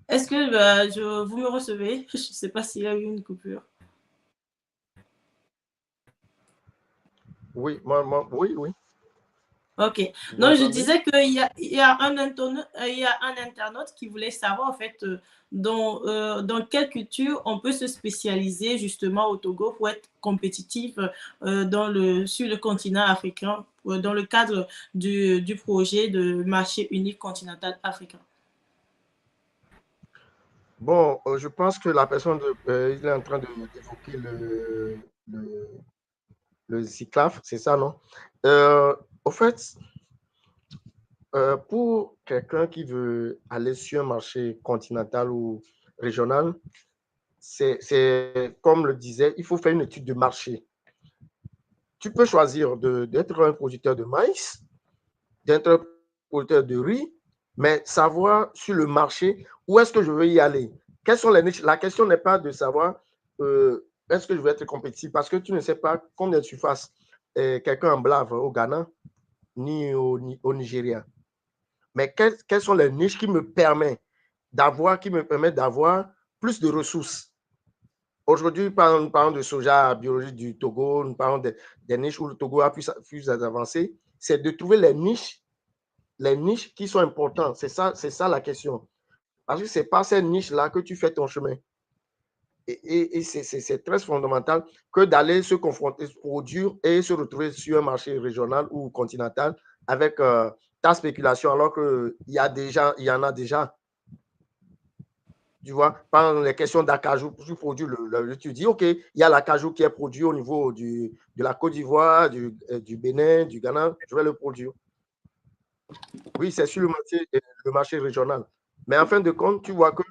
Speaker 1: Est-ce que vous me recevez? Je ne sais pas s'il y a eu une coupure.
Speaker 2: Oui, oui.
Speaker 1: Ok. Donc, je disais qu'il y a un internaute qui voulait savoir, en fait, dans quelle culture on peut se spécialiser, justement, au Togo pour être compétitif sur le continent africain, dans le cadre du projet de marché unique continental africain.
Speaker 2: Bon, je pense que la personne, il est en train d'évoquer le CICLAF, c'est ça, non? Au fait, pour quelqu'un qui veut aller sur un marché continental ou régional, c'est comme le disait, il faut faire une étude de marché. Tu peux choisir d'être un producteur de maïs, d'être un producteur de riz, mais savoir sur le marché où est-ce que je veux y aller. Quelles sont les niches? La question n'est pas de savoir est-ce que je vais être compétitif parce que tu ne sais pas combien de surface quelqu'un emblave au Ghana ni au Nigeria. Mais quelles sont les niches qui me permettent d'avoir plus de ressources? Aujourd'hui, nous parlons de soja biologique du Togo, nous parlons des niches où le Togo a plus avancé. C'est de trouver les niches qui sont importantes. C'est ça la question. Parce que ce n'est pas ces niches-là que tu fais ton chemin. Et c'est très fondamental que d'aller se confronter, se produire et se retrouver sur un marché régional ou continental avec ta spéculation alors qu'il y en a déjà. Tu vois, par les questions d'acajou, tu produis tu dis, OK, il y a l'acajou qui est produit au niveau de la Côte d'Ivoire, du Bénin, du Ghana, je vais le produire. Oui, c'est sur le marché régional. Mais en fin de compte, tu vois que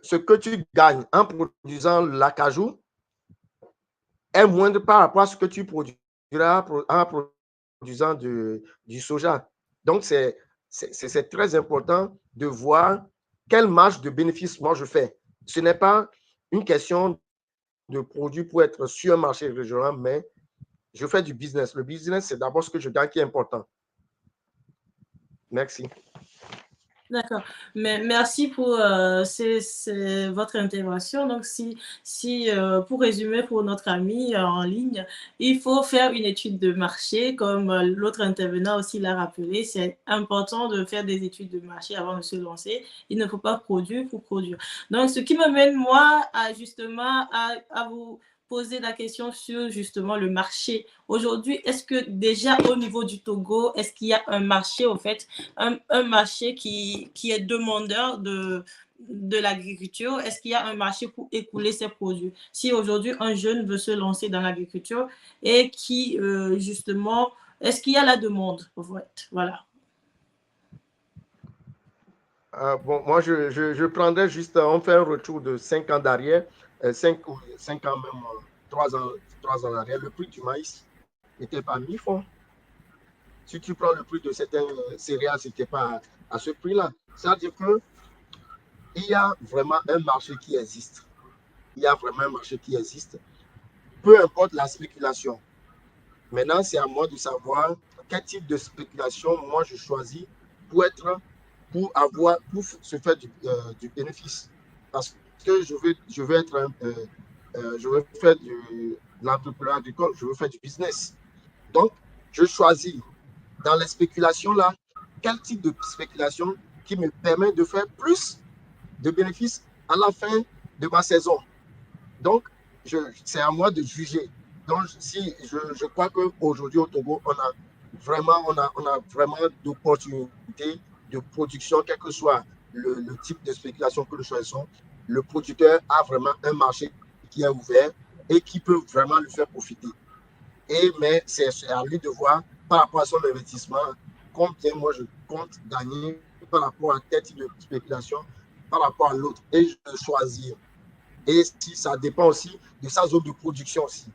Speaker 2: ce que tu gagnes en produisant l'acajou est moindre par rapport à ce que tu produiras en produisant du soja. Donc, c'est très important de voir quelle marge de bénéfice moi je fais. Ce n'est pas une question de produit pour être sur un marché régional, mais je fais du business. Le business, c'est d'abord ce que je gagne qui est important. Merci.
Speaker 1: D'accord. Mais merci pour votre intervention. Donc, pour résumer pour notre ami en ligne, il faut faire une étude de marché, comme l'autre intervenant aussi l'a rappelé. C'est important de faire des études de marché avant de se lancer. Il ne faut pas produire pour produire. Donc, ce qui me mène, moi, justement à vous poser la question sur justement le marché. Aujourd'hui, est-ce que déjà au niveau du Togo, est-ce qu'il y a un marché, au fait, un marché qui est demandeur de l'agriculture? Est-ce qu'il y a un marché pour écouler ses produits? Si aujourd'hui un jeune veut se lancer dans l'agriculture et qui justement, est-ce qu'il y a la demande, en fait? Voilà.
Speaker 2: Bon, moi, je prendrais juste, on fait un retour de 5 ans d'arrière, 5 ans même, 3 ans d'arrière. Le prix du maïs n'était pas 1000 francs. Si tu prends le prix de certaines céréales, ce n'était pas à ce prix-là. C'est-à-dire qu'il y a vraiment un marché qui existe. Il y a vraiment un marché qui existe. Peu importe la spéculation. Maintenant, c'est à moi de savoir quel type de spéculation moi je choisis pour se faire du bénéfice. Parce que je veux être je veux faire de l'entrepreneuriat agricole, je veux faire du business. Donc, je choisis dans les spéculations là, quel type de spéculation qui me permet de faire plus de bénéfices à la fin de ma saison. Donc, c'est à moi de juger. Donc, si je crois qu'aujourd'hui au Togo, on a vraiment d'opportunités de production, quel que soit le type de spéculation que nous choisissons. Le producteur a vraiment un marché qui est ouvert et qui peut vraiment lui faire profiter. Mais c'est à lui de voir par rapport à son investissement combien moi je compte gagner par rapport à tel type de spéculation, par rapport à l'autre. Et je vais choisir. Et si ça dépend aussi de sa zone de production aussi.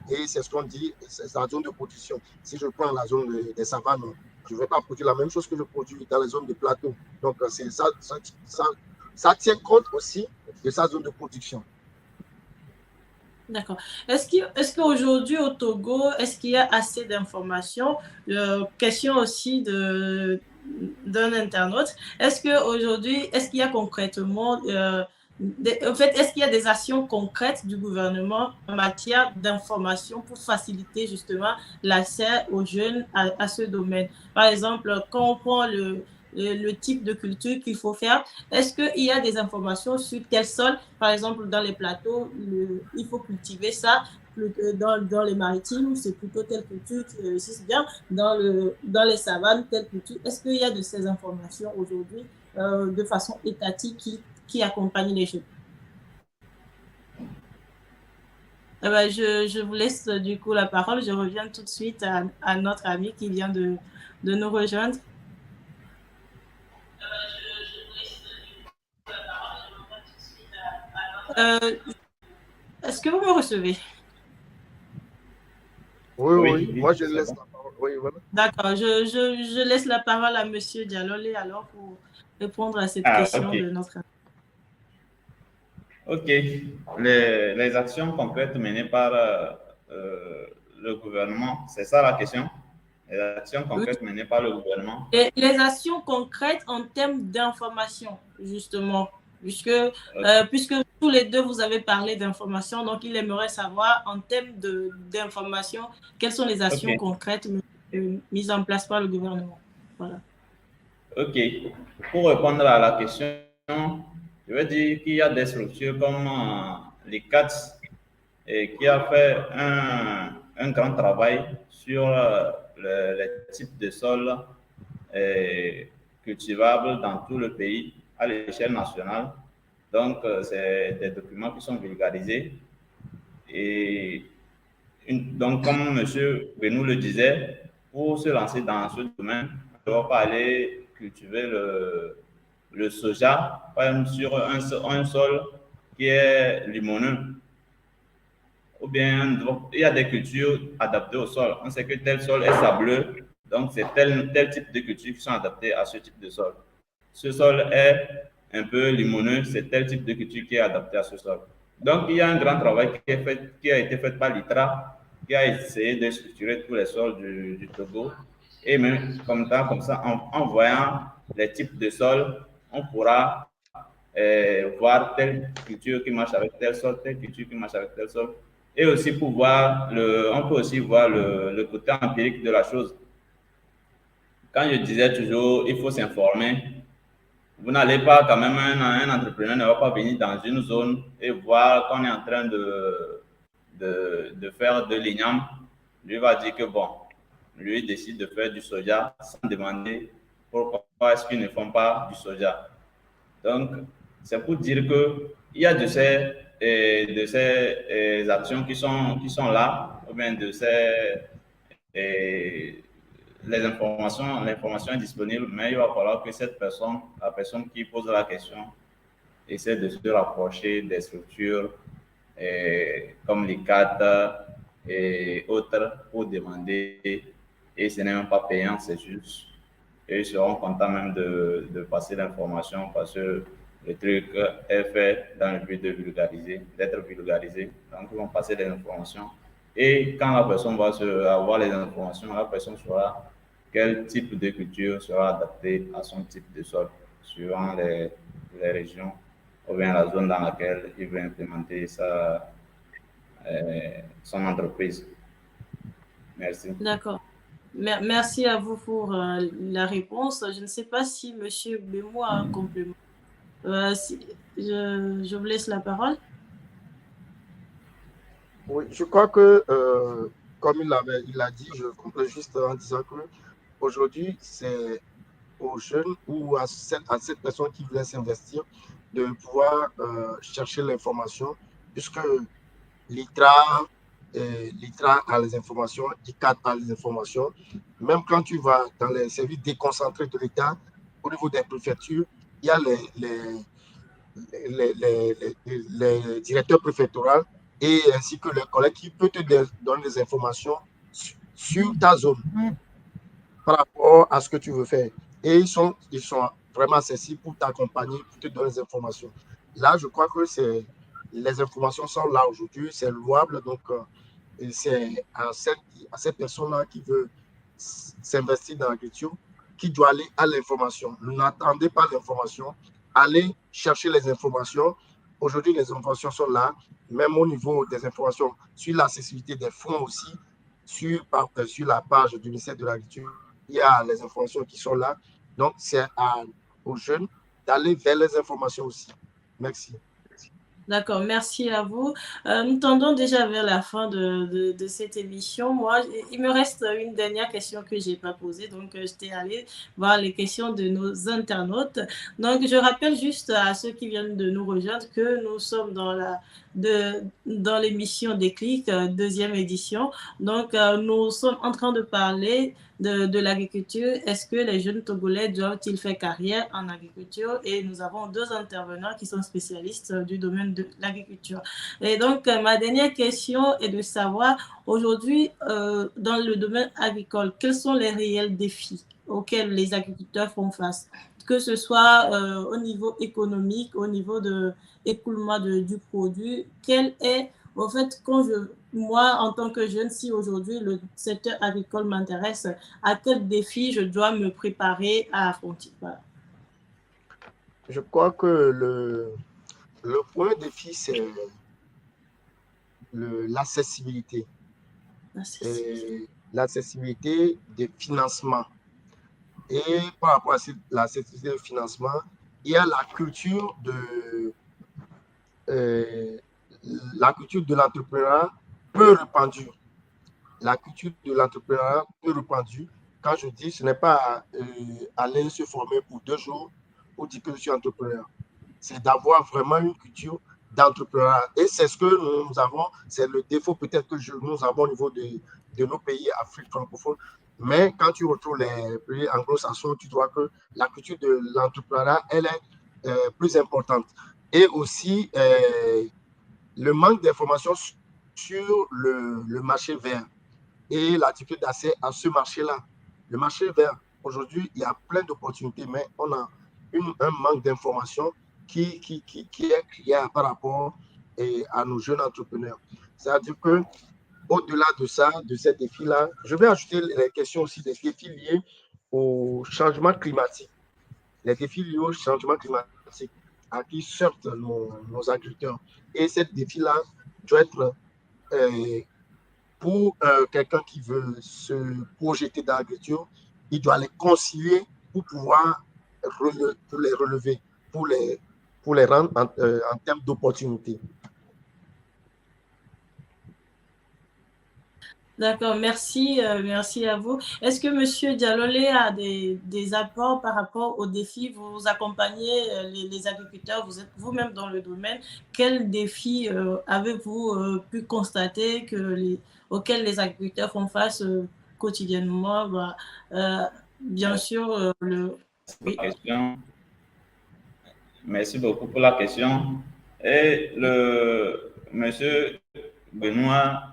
Speaker 2: Et c'est ce qu'on dit, c'est la zone de production. Si je prends la zone des savanes, je ne vais pas produire la même chose que je produis dans les zones de plateau. Donc, ça tient compte aussi de sa zone de production.
Speaker 1: D'accord. Est-ce qu'aujourd'hui au Togo, est-ce qu'il y a assez d'informations? Question aussi d'un internaute. Est-ce qu'il y a concrètement, en fait, est-ce qu'il y a des actions concrètes du gouvernement en matière d'information pour faciliter justement l'accès aux jeunes à ce domaine? Par exemple, quand on prend le type de culture qu'il faut faire, est-ce qu'il y a des informations sur quel sol, par exemple dans les plateaux, il faut cultiver ça? Dans les maritimes, c'est plutôt telle culture qui réussit bien. Dans les savanes, telle culture. Est-ce qu'il y a de ces informations aujourd'hui de façon étatique qui accompagne les jeunes? Je vous laisse du coup la parole. Je reviens tout de suite à notre ami qui vient de nous rejoindre. Est-ce que vous me recevez?
Speaker 2: Oui. Moi, je laisse la parole. Oui, voilà.
Speaker 1: D'accord. Je laisse la parole à M. Dialolé alors pour répondre à cette question de notre ami.
Speaker 3: OK. Les actions concrètes menées par le gouvernement, c'est ça la question? Les actions concrètes menées par le gouvernement?
Speaker 1: Les actions concrètes en termes d'information, justement. Puisque tous les deux, vous avez parlé d'information, donc il aimerait savoir en termes d'information, quelles sont les actions concrètes mises en place par le gouvernement. Voilà.
Speaker 3: OK. Pour répondre à la question, je veux dire qu'il y a des structures comme les CATS qui a fait un grand travail sur les types de sols cultivables dans tout le pays à l'échelle nationale. Donc, c'est des documents qui sont vulgarisés. Et donc, comme M. Benou le disait, pour se lancer dans ce domaine, on ne doit pas aller cultiver le soja, par exemple, sur un sol qui est limoneux. Ou bien, il y a des cultures adaptées au sol. On sait que tel sol est sableux, donc c'est tel type de cultures qui sont adaptées à ce type de sol. Ce sol est un peu limoneux, c'est tel type de culture qui est adapté à ce sol. Donc, il y a un grand travail qui a été fait par l'ITRA, qui a essayé de structurer tous les sols du Togo. Et même comme ça, en voyant les types de sols, on pourra voir telle culture qui marche avec tel sol, telle culture qui marche avec tel sol. Et aussi pour voir, on peut aussi voir le côté empirique de la chose. Quand je disais toujours, il faut s'informer. Vous n'allez pas, quand même, un entrepreneur ne va pas venir dans une zone et voir qu'on est en train de faire de l'igname. Lui va dire que bon, lui décide de faire du soja sans demander pourquoi est-ce qu'ils ne font pas du soja. Donc, c'est pour dire qu'il y a de ces actions qui sont là, ou bien de ces l'information est disponible, mais il va falloir que la personne qui pose la question, essaie de se rapprocher des structures comme l'ICAT et autres pour demander, et ce n'est même pas payant, c'est juste. Et ils seront contents même de passer l'information parce que le truc est fait dans le but de d'être vulgarisé. Donc, ils vont passer des informations. Et quand la personne va avoir les informations, la personne saura quel type de culture sera adapté à son type de sol, suivant les régions ou bien la zone dans laquelle il veut implémenter son entreprise. Merci.
Speaker 1: D'accord. Merci à vous pour la réponse. Je ne sais pas si M. Bemo a un complément. Je vous laisse la parole.
Speaker 2: Oui, je crois que, comme il l'a dit, je complète juste en disant que aujourd'hui, c'est aux jeunes ou à cette personne qui voulait s'investir de pouvoir chercher l'information, puisque l'ITRA a les informations, l'ICAT a les informations. Même quand tu vas dans les services déconcentrés de l'État, au niveau des préfectures, il y a les directeurs préfectoraux et ainsi que le collègue qui peut te donner des informations sur ta zone par rapport à ce que tu veux faire. Et ils sont vraiment accessibles pour t'accompagner, pour te donner des informations. Là, je crois que les informations sont là aujourd'hui, c'est louable. Donc, c'est à cette personne-là qui veut s'investir dans l'agriculture qui doit aller à l'information. N'attendez pas l'information, allez chercher les informations. Aujourd'hui, les informations sont là, même au niveau des informations sur l'accessibilité des fonds aussi, sur la page du ministère de l'Agriculture, il y a les informations qui sont là. Donc, c'est aux jeunes d'aller vers les informations aussi. Merci.
Speaker 1: D'accord, merci à vous. Nous tendons déjà vers la fin de cette émission. Moi, il me reste une dernière question que je n'ai pas posée. Donc, j'étais allée voir les questions de nos internautes. Donc, je rappelle juste à ceux qui viennent de nous rejoindre que nous sommes dans l'émission Déclic, deuxième édition. Donc, nous sommes en train de parler de l'agriculture. Est-ce que les jeunes Togolais doivent-ils faire carrière en agriculture? Et nous avons deux intervenants qui sont spécialistes du domaine de l'agriculture. Et donc, ma dernière question est de savoir, aujourd'hui, dans le domaine agricole, quels sont les réels défis auxquels les agriculteurs font face, que ce soit au niveau économique, au niveau de écoulement du produit? Quel est, en fait, moi, en tant que jeune, si aujourd'hui le secteur agricole m'intéresse, à quel défi je dois me préparer à affronter? Voilà.
Speaker 2: Je crois que le premier défi, c'est l'accessibilité. L'accessibilité des financements. Et par rapport à l'accessibilité des financements, il y a la culture de l'entrepreneuriat peu répandue. La culture de l'entrepreneuriat peu répandue. Quand je dis, ce n'est pas aller se former pour 2 jours pour dire que je suis entrepreneur. c'est d'avoir vraiment une culture d'entrepreneuriat. Et c'est ce que nous avons, c'est le défaut peut-être que nous avons au niveau de nos pays Afrique francophone. Mais quand tu retrouves les pays anglo-saxons, tu vois que la culture de l'entrepreneuriat, elle est plus importante. Et aussi, le manque d'informations sur le marché vert et la difficulté d'accès à ce marché-là. Le marché vert, aujourd'hui, il y a plein d'opportunités, mais on a un manque d'informations qui est criard par rapport à nos jeunes entrepreneurs. C'est-à-dire que au-delà de ça, de ces défis-là, je vais ajouter les questions aussi des défis liés au changement climatique. Les défis liés au changement climatique à qui sortent nos agriculteurs. Et ces défis-là doivent être pour quelqu'un qui veut se projeter dans l'agriculture, il doit les concilier pour pouvoir pour les relever, pour les rendre en termes d'opportunités.
Speaker 1: D'accord, merci, merci à vous. Est-ce que M. Dialolé a des apports par rapport aux défis? Vous accompagnez les agriculteurs, vous êtes vous-même dans le domaine. Quels défis avez-vous pu constater auxquels les agriculteurs font face quotidiennement? Bien sûr,
Speaker 3: oui. Merci beaucoup pour la question. Et le monsieur Benoît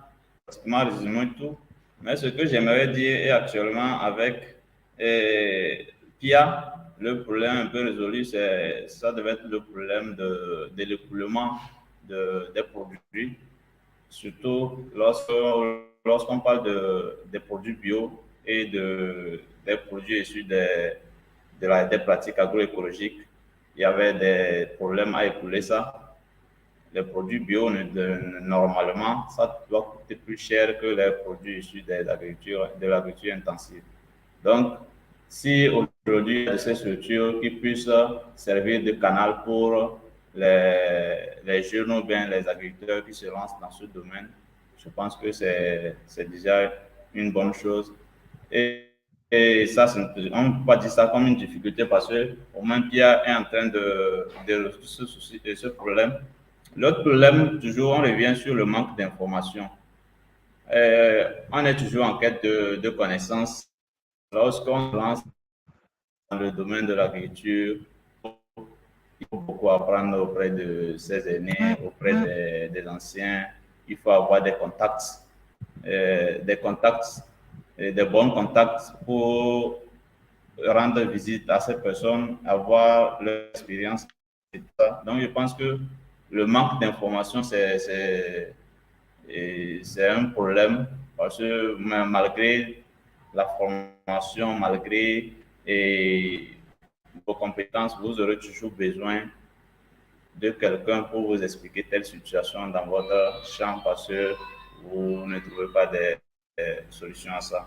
Speaker 3: m'a résumé tout. Mais ce que j'aimerais dire est actuellement avec PIA, le problème un peu résolu, ça devait être le problème de l'écoulement des produits, surtout lorsqu'on parle des produits bio et des produits issus des pratiques agroécologiques. Il y avait des problèmes à écouler ça. Les produits bio, normalement, ça doit coûter plus cher que les produits issus de l'agriculture intensive. Donc, si aujourd'hui, il y a ces structures qui puissent servir de canal pour les jeunes ou bien les agriculteurs qui se lancent dans ce domaine, je pense que c'est déjà une bonne chose. Et ça, on ne peut pas dire ça comme une difficulté parce qu'au moins Pierre est en train de se soucier de ce problème. L'autre problème, toujours, on revient sur le manque d'information. On est toujours en quête de connaissances. Lorsqu'on se lance dans le domaine de l'agriculture, il faut beaucoup apprendre auprès de ses aînés, auprès des anciens. Il faut avoir des contacts, des bons contacts pour rendre visite à ces personnes, avoir leur expérience. Donc, je pense que le manque d'information, c'est un problème parce que malgré la formation, malgré vos compétences, vous aurez toujours besoin de quelqu'un pour vous expliquer telle situation dans votre champ parce que vous ne trouvez pas des solutions à ça.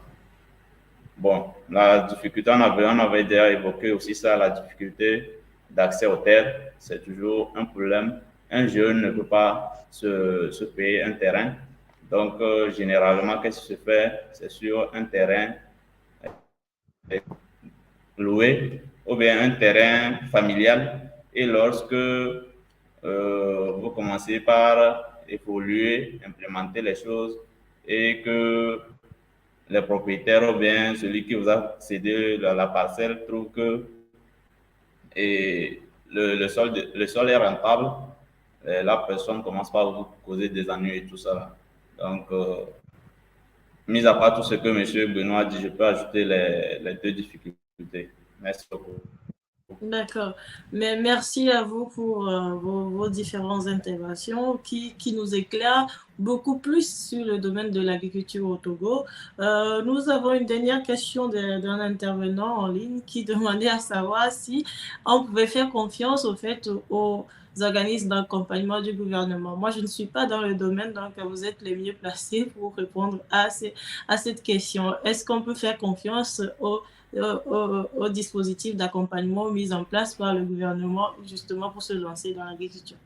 Speaker 3: Bon, la difficulté, on avait déjà évoqué aussi ça, la difficulté d'accès aux terres, c'est toujours un problème. Un jeune ne peut pas se payer un terrain. Donc, généralement, qu'est-ce qui se fait? C'est sur un terrain loué ou bien un terrain familial. Et lorsque vous commencez par évoluer, implémenter les choses et que les propriétaires ou bien celui qui vous a cédé la parcelle trouve que le sol est rentable, la personne commence par vous causer des ennuis et tout ça. Donc, mis à part tout ce que M. Benoît a dit, je peux ajouter les deux difficultés. Merci beaucoup.
Speaker 1: D'accord. Mais merci à vous pour vos différentes interventions qui nous éclairent beaucoup plus sur le domaine de l'agriculture au Togo. Nous avons une dernière question d'un intervenant en ligne qui demandait à savoir si on pouvait faire confiance au fait aux organismes d'accompagnement du gouvernement. Moi, je ne suis pas dans le domaine, donc vous êtes les mieux placés pour répondre à cette question. Est-ce qu'on peut faire confiance aux dispositifs d'accompagnement mis en place par le gouvernement justement pour se lancer dans l'agriculture?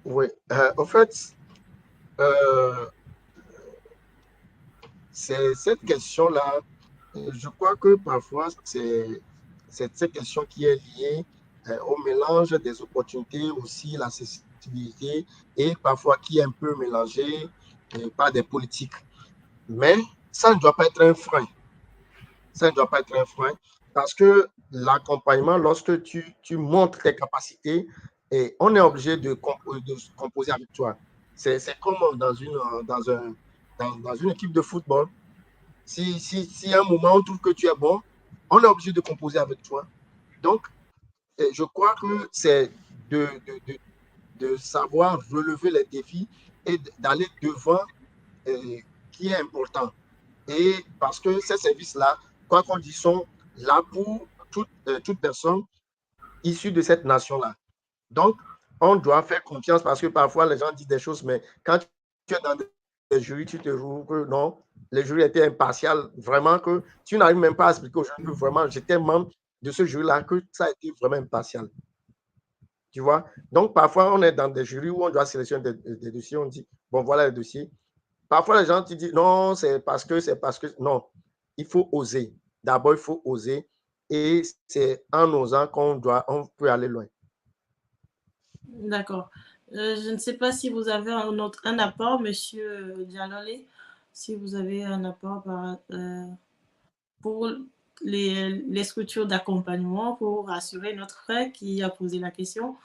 Speaker 2: Oui, en fait, c'est cette question-là, je crois que parfois, c'est cette question qui est liée au mélange des opportunités, aussi l'accessibilité, et parfois qui est un peu mélangé par des politiques. Mais ça ne doit pas être un frein. Ça ne doit pas être un frein parce que l'accompagnement, lorsque tu montres tes capacités, et on est obligé de composer avec toi. C'est comme dans une équipe de football. Si à un moment on trouve que tu es bon, on est obligé de composer avec toi. Donc, je crois que c'est de savoir relever les défis et d'aller devant qui est important. Et parce que ces services-là, quoi qu'on dise, sont là pour toute personne issue de cette nation-là. Donc, on doit faire confiance parce que parfois les gens disent des choses, mais quand tu es dans des jurys, tu te trouves que non, les jurys étaient impartials, vraiment que tu n'arrives même pas à expliquer aux gens que vraiment j'étais membre de ce jury-là, que ça a été vraiment impartial. Tu vois? Donc, parfois, on est dans des jurys où on doit sélectionner des dossiers, on dit, bon, voilà les dossiers. Parfois, les gens te disent, non, c'est parce que, non, il faut oser. D'abord, il faut oser et c'est en osant on peut aller loin.
Speaker 1: D'accord. Je ne sais pas si vous avez un apport, Monsieur Dialolé, si vous avez un apport pour les structures d'accompagnement pour rassurer notre frère qui a posé la question.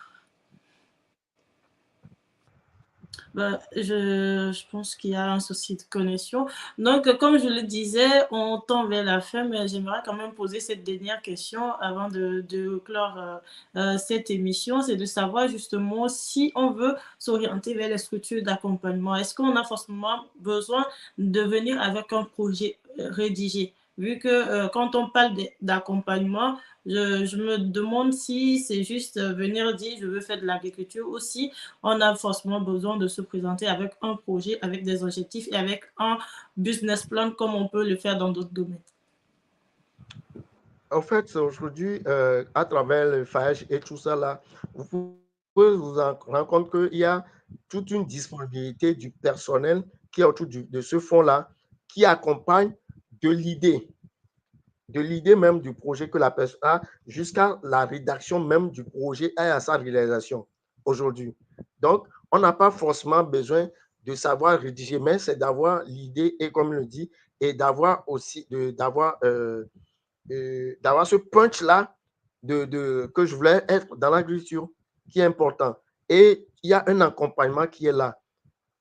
Speaker 1: Je pense qu'il y a un souci de connexion. Donc, comme je le disais, on tend vers la fin, mais j'aimerais quand même poser cette dernière question avant de clore cette émission. C'est de savoir justement si on veut s'orienter vers les structures d'accompagnement. Est-ce qu'on a forcément besoin de venir avec un projet rédigé? Vu que quand on parle d'accompagnement, je me demande si c'est juste venir dire je veux faire de l'agriculture ou si on a forcément besoin de se présenter avec un projet, avec des objectifs et avec un business plan comme on peut le faire dans d'autres domaines.
Speaker 2: En fait, aujourd'hui, à travers le FAEJ et tout ça, là, vous pouvez vous rendre compte qu'il y a toute une disponibilité du personnel qui est autour de ce fonds-là, qui accompagne de l'idée même du projet que la personne a jusqu'à la rédaction même du projet et à sa réalisation aujourd'hui. Donc, on n'a pas forcément besoin de savoir rédiger, mais c'est d'avoir l'idée et comme le dit, et d'avoir aussi, d'avoir ce punch-là que je voulais être dans l'agriculture qui est important. Et il y a un accompagnement qui est là.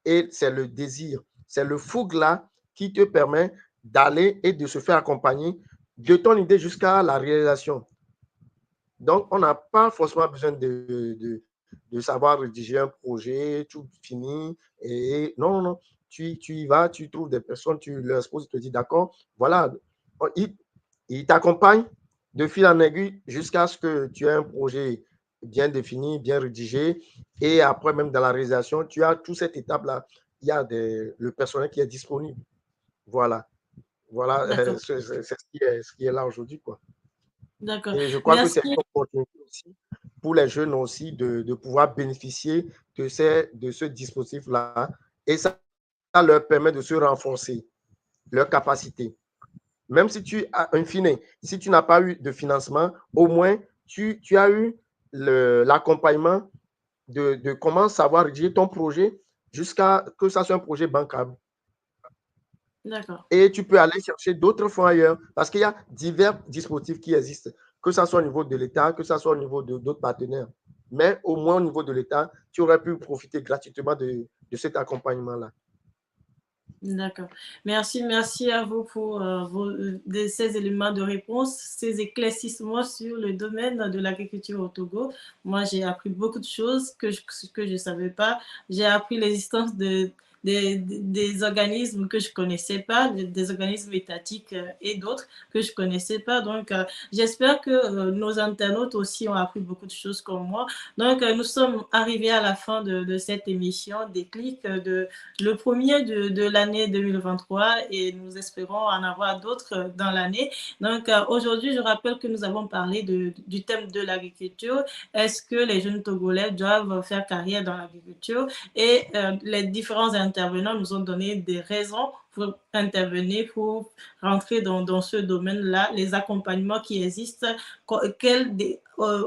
Speaker 2: Et c'est le désir, c'est le fougue-là qui te permet d'aller et de se faire accompagner de ton idée jusqu'à la réalisation. Donc, on n'a pas forcément besoin de savoir rédiger un projet, tout fini. Et non, non, tu y vas, tu trouves des personnes, tu leur exposes, tu te dis, d'accord, voilà, ils t'accompagnent de fil en aiguille jusqu'à ce que tu aies un projet bien défini, bien rédigé. Et après, même dans la réalisation, tu as toute cette étape-là. Il y a le personnel qui est disponible. Voilà. Voilà, c'est ce qui est là aujourd'hui, quoi.
Speaker 1: D'accord.
Speaker 2: Et je crois que c'est
Speaker 1: Merci.
Speaker 2: une opportunité aussi pour les jeunes aussi de pouvoir bénéficier de ce dispositif-là. Et ça leur permet de se renforcer, leur capacité. Même si tu as, in fine, si tu n'as pas eu de financement, au moins, tu as eu l'accompagnement de comment savoir rédiger ton projet jusqu'à que ça soit un projet bancable.
Speaker 1: D'accord.
Speaker 2: Et tu peux aller chercher d'autres fonds ailleurs parce qu'il y a divers dispositifs qui existent, que ce soit au niveau de l'État, que ce soit au niveau d'autres partenaires. Mais au moins au niveau de l'État, tu aurais pu profiter gratuitement de cet accompagnement-là.
Speaker 1: D'accord. Merci à vous pour ces éléments de réponse, ces éclaircissements sur le domaine de l'agriculture au Togo. Moi, j'ai appris beaucoup de choses que je ne savais pas. J'ai appris l'existence des organismes que je ne connaissais pas, des organismes étatiques et d'autres que je ne connaissais pas. Donc, j'espère que nos internautes aussi ont appris beaucoup de choses comme moi. Donc, nous sommes arrivés à la fin de cette émission Déclic, le premier de l'année 2023 et nous espérons en avoir d'autres dans l'année. Donc, aujourd'hui, je rappelle que nous avons parlé du thème de l'agriculture. Est-ce que les jeunes Togolais doivent faire carrière dans l'agriculture et les différents internautes intervenants nous ont donné des raisons pour intervenir, pour rentrer dans ce domaine-là, les accompagnements qui existent,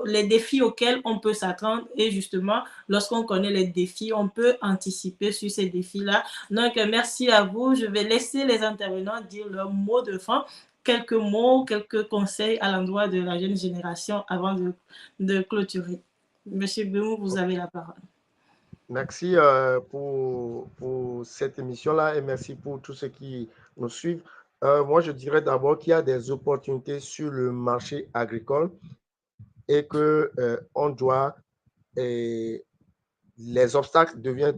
Speaker 1: les défis auxquels on peut s'attendre. Et justement, lorsqu'on connaît les défis, on peut anticiper sur ces défis-là. Donc, merci à vous. Je vais laisser les intervenants dire leur mot de fin. Quelques mots, quelques conseils à l'endroit de la jeune génération avant de clôturer. Monsieur Bémou, vous avez la parole.
Speaker 2: Merci pour cette émission-là et merci pour tous ceux qui nous suivent. Moi, je dirais d'abord qu'il y a des opportunités sur le marché agricole et que on doit, les obstacles devaient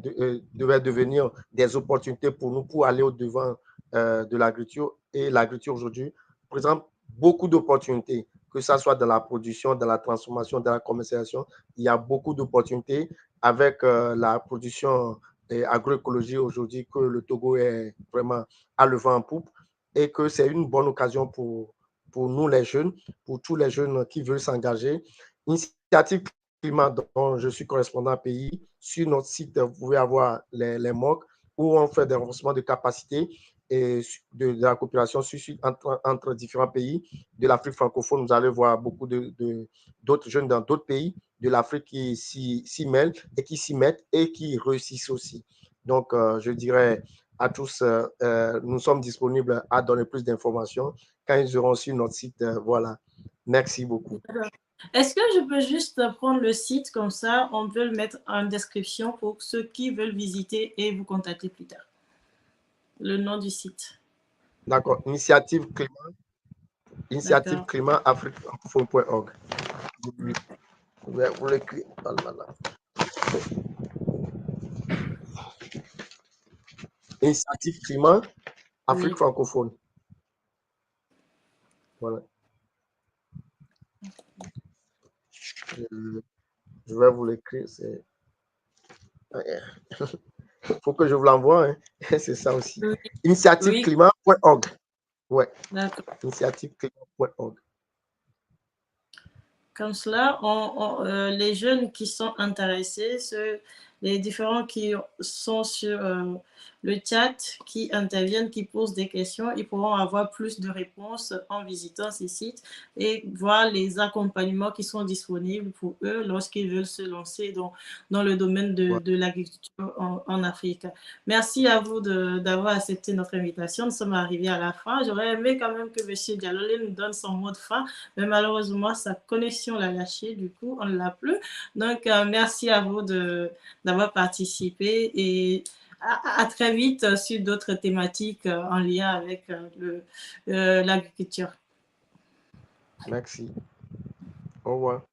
Speaker 2: devenir des opportunités pour nous pour aller au-devant de l'agriculture. Et l'agriculture aujourd'hui présente beaucoup d'opportunités, que ce soit dans la production, dans la transformation, dans la commercialisation. Il y a beaucoup d'opportunités avec la production agroécologie aujourd'hui que le Togo est vraiment à le vent en poupe et que c'est une bonne occasion pour nous les jeunes, pour tous les jeunes qui veulent s'engager. Initiative climat dont je suis correspondant pays. Sur notre site, vous pouvez avoir les MOOC où on fait des renforcements de capacité et de la coopération entre différents pays de l'Afrique francophone. Vous allez voir beaucoup d'autres jeunes dans d'autres pays de l'Afrique qui s'y mêlent et qui s'y mettent et qui réussissent aussi. Donc, je dirais à tous, nous sommes disponibles à donner plus d'informations quand ils auront sur notre site. Voilà. Merci beaucoup.
Speaker 1: Est-ce que je peux juste prendre le site comme ça, on peut le mettre en description pour ceux qui veulent visiter et vous contacter plus tard? Le nom du site.
Speaker 2: D'accord. Initiative climat afrique-francophone.org. Vous l'écrivez. Initiative climat Afrique francophone. Voilà. Je vais vous l'écrire. Il faut que je vous l'envoie. Hein. C'est ça aussi.
Speaker 1: Oui.
Speaker 2: Initiativeclimat.org. Ouais.
Speaker 1: D'accord.
Speaker 2: Initiativeclimat.org.
Speaker 1: Comme cela, les jeunes qui sont intéressés, les différents qui sont sur le chat, qui interviennent, qui posent des questions, ils pourront avoir plus de réponses en visitant ces sites et voir les accompagnements qui sont disponibles pour eux lorsqu'ils veulent se lancer dans le domaine de l'agriculture en Afrique. Merci à vous d'avoir accepté notre invitation. Nous sommes arrivés à la fin. J'aurais aimé quand même que M. Dialolé nous donne son mot de fin, mais malheureusement, sa connexion l'a lâché. Du coup, on ne l'a plus. Donc, merci à vous d'avoir participé et à très vite sur d'autres thématiques en lien avec l'agriculture.
Speaker 2: Merci. Au revoir.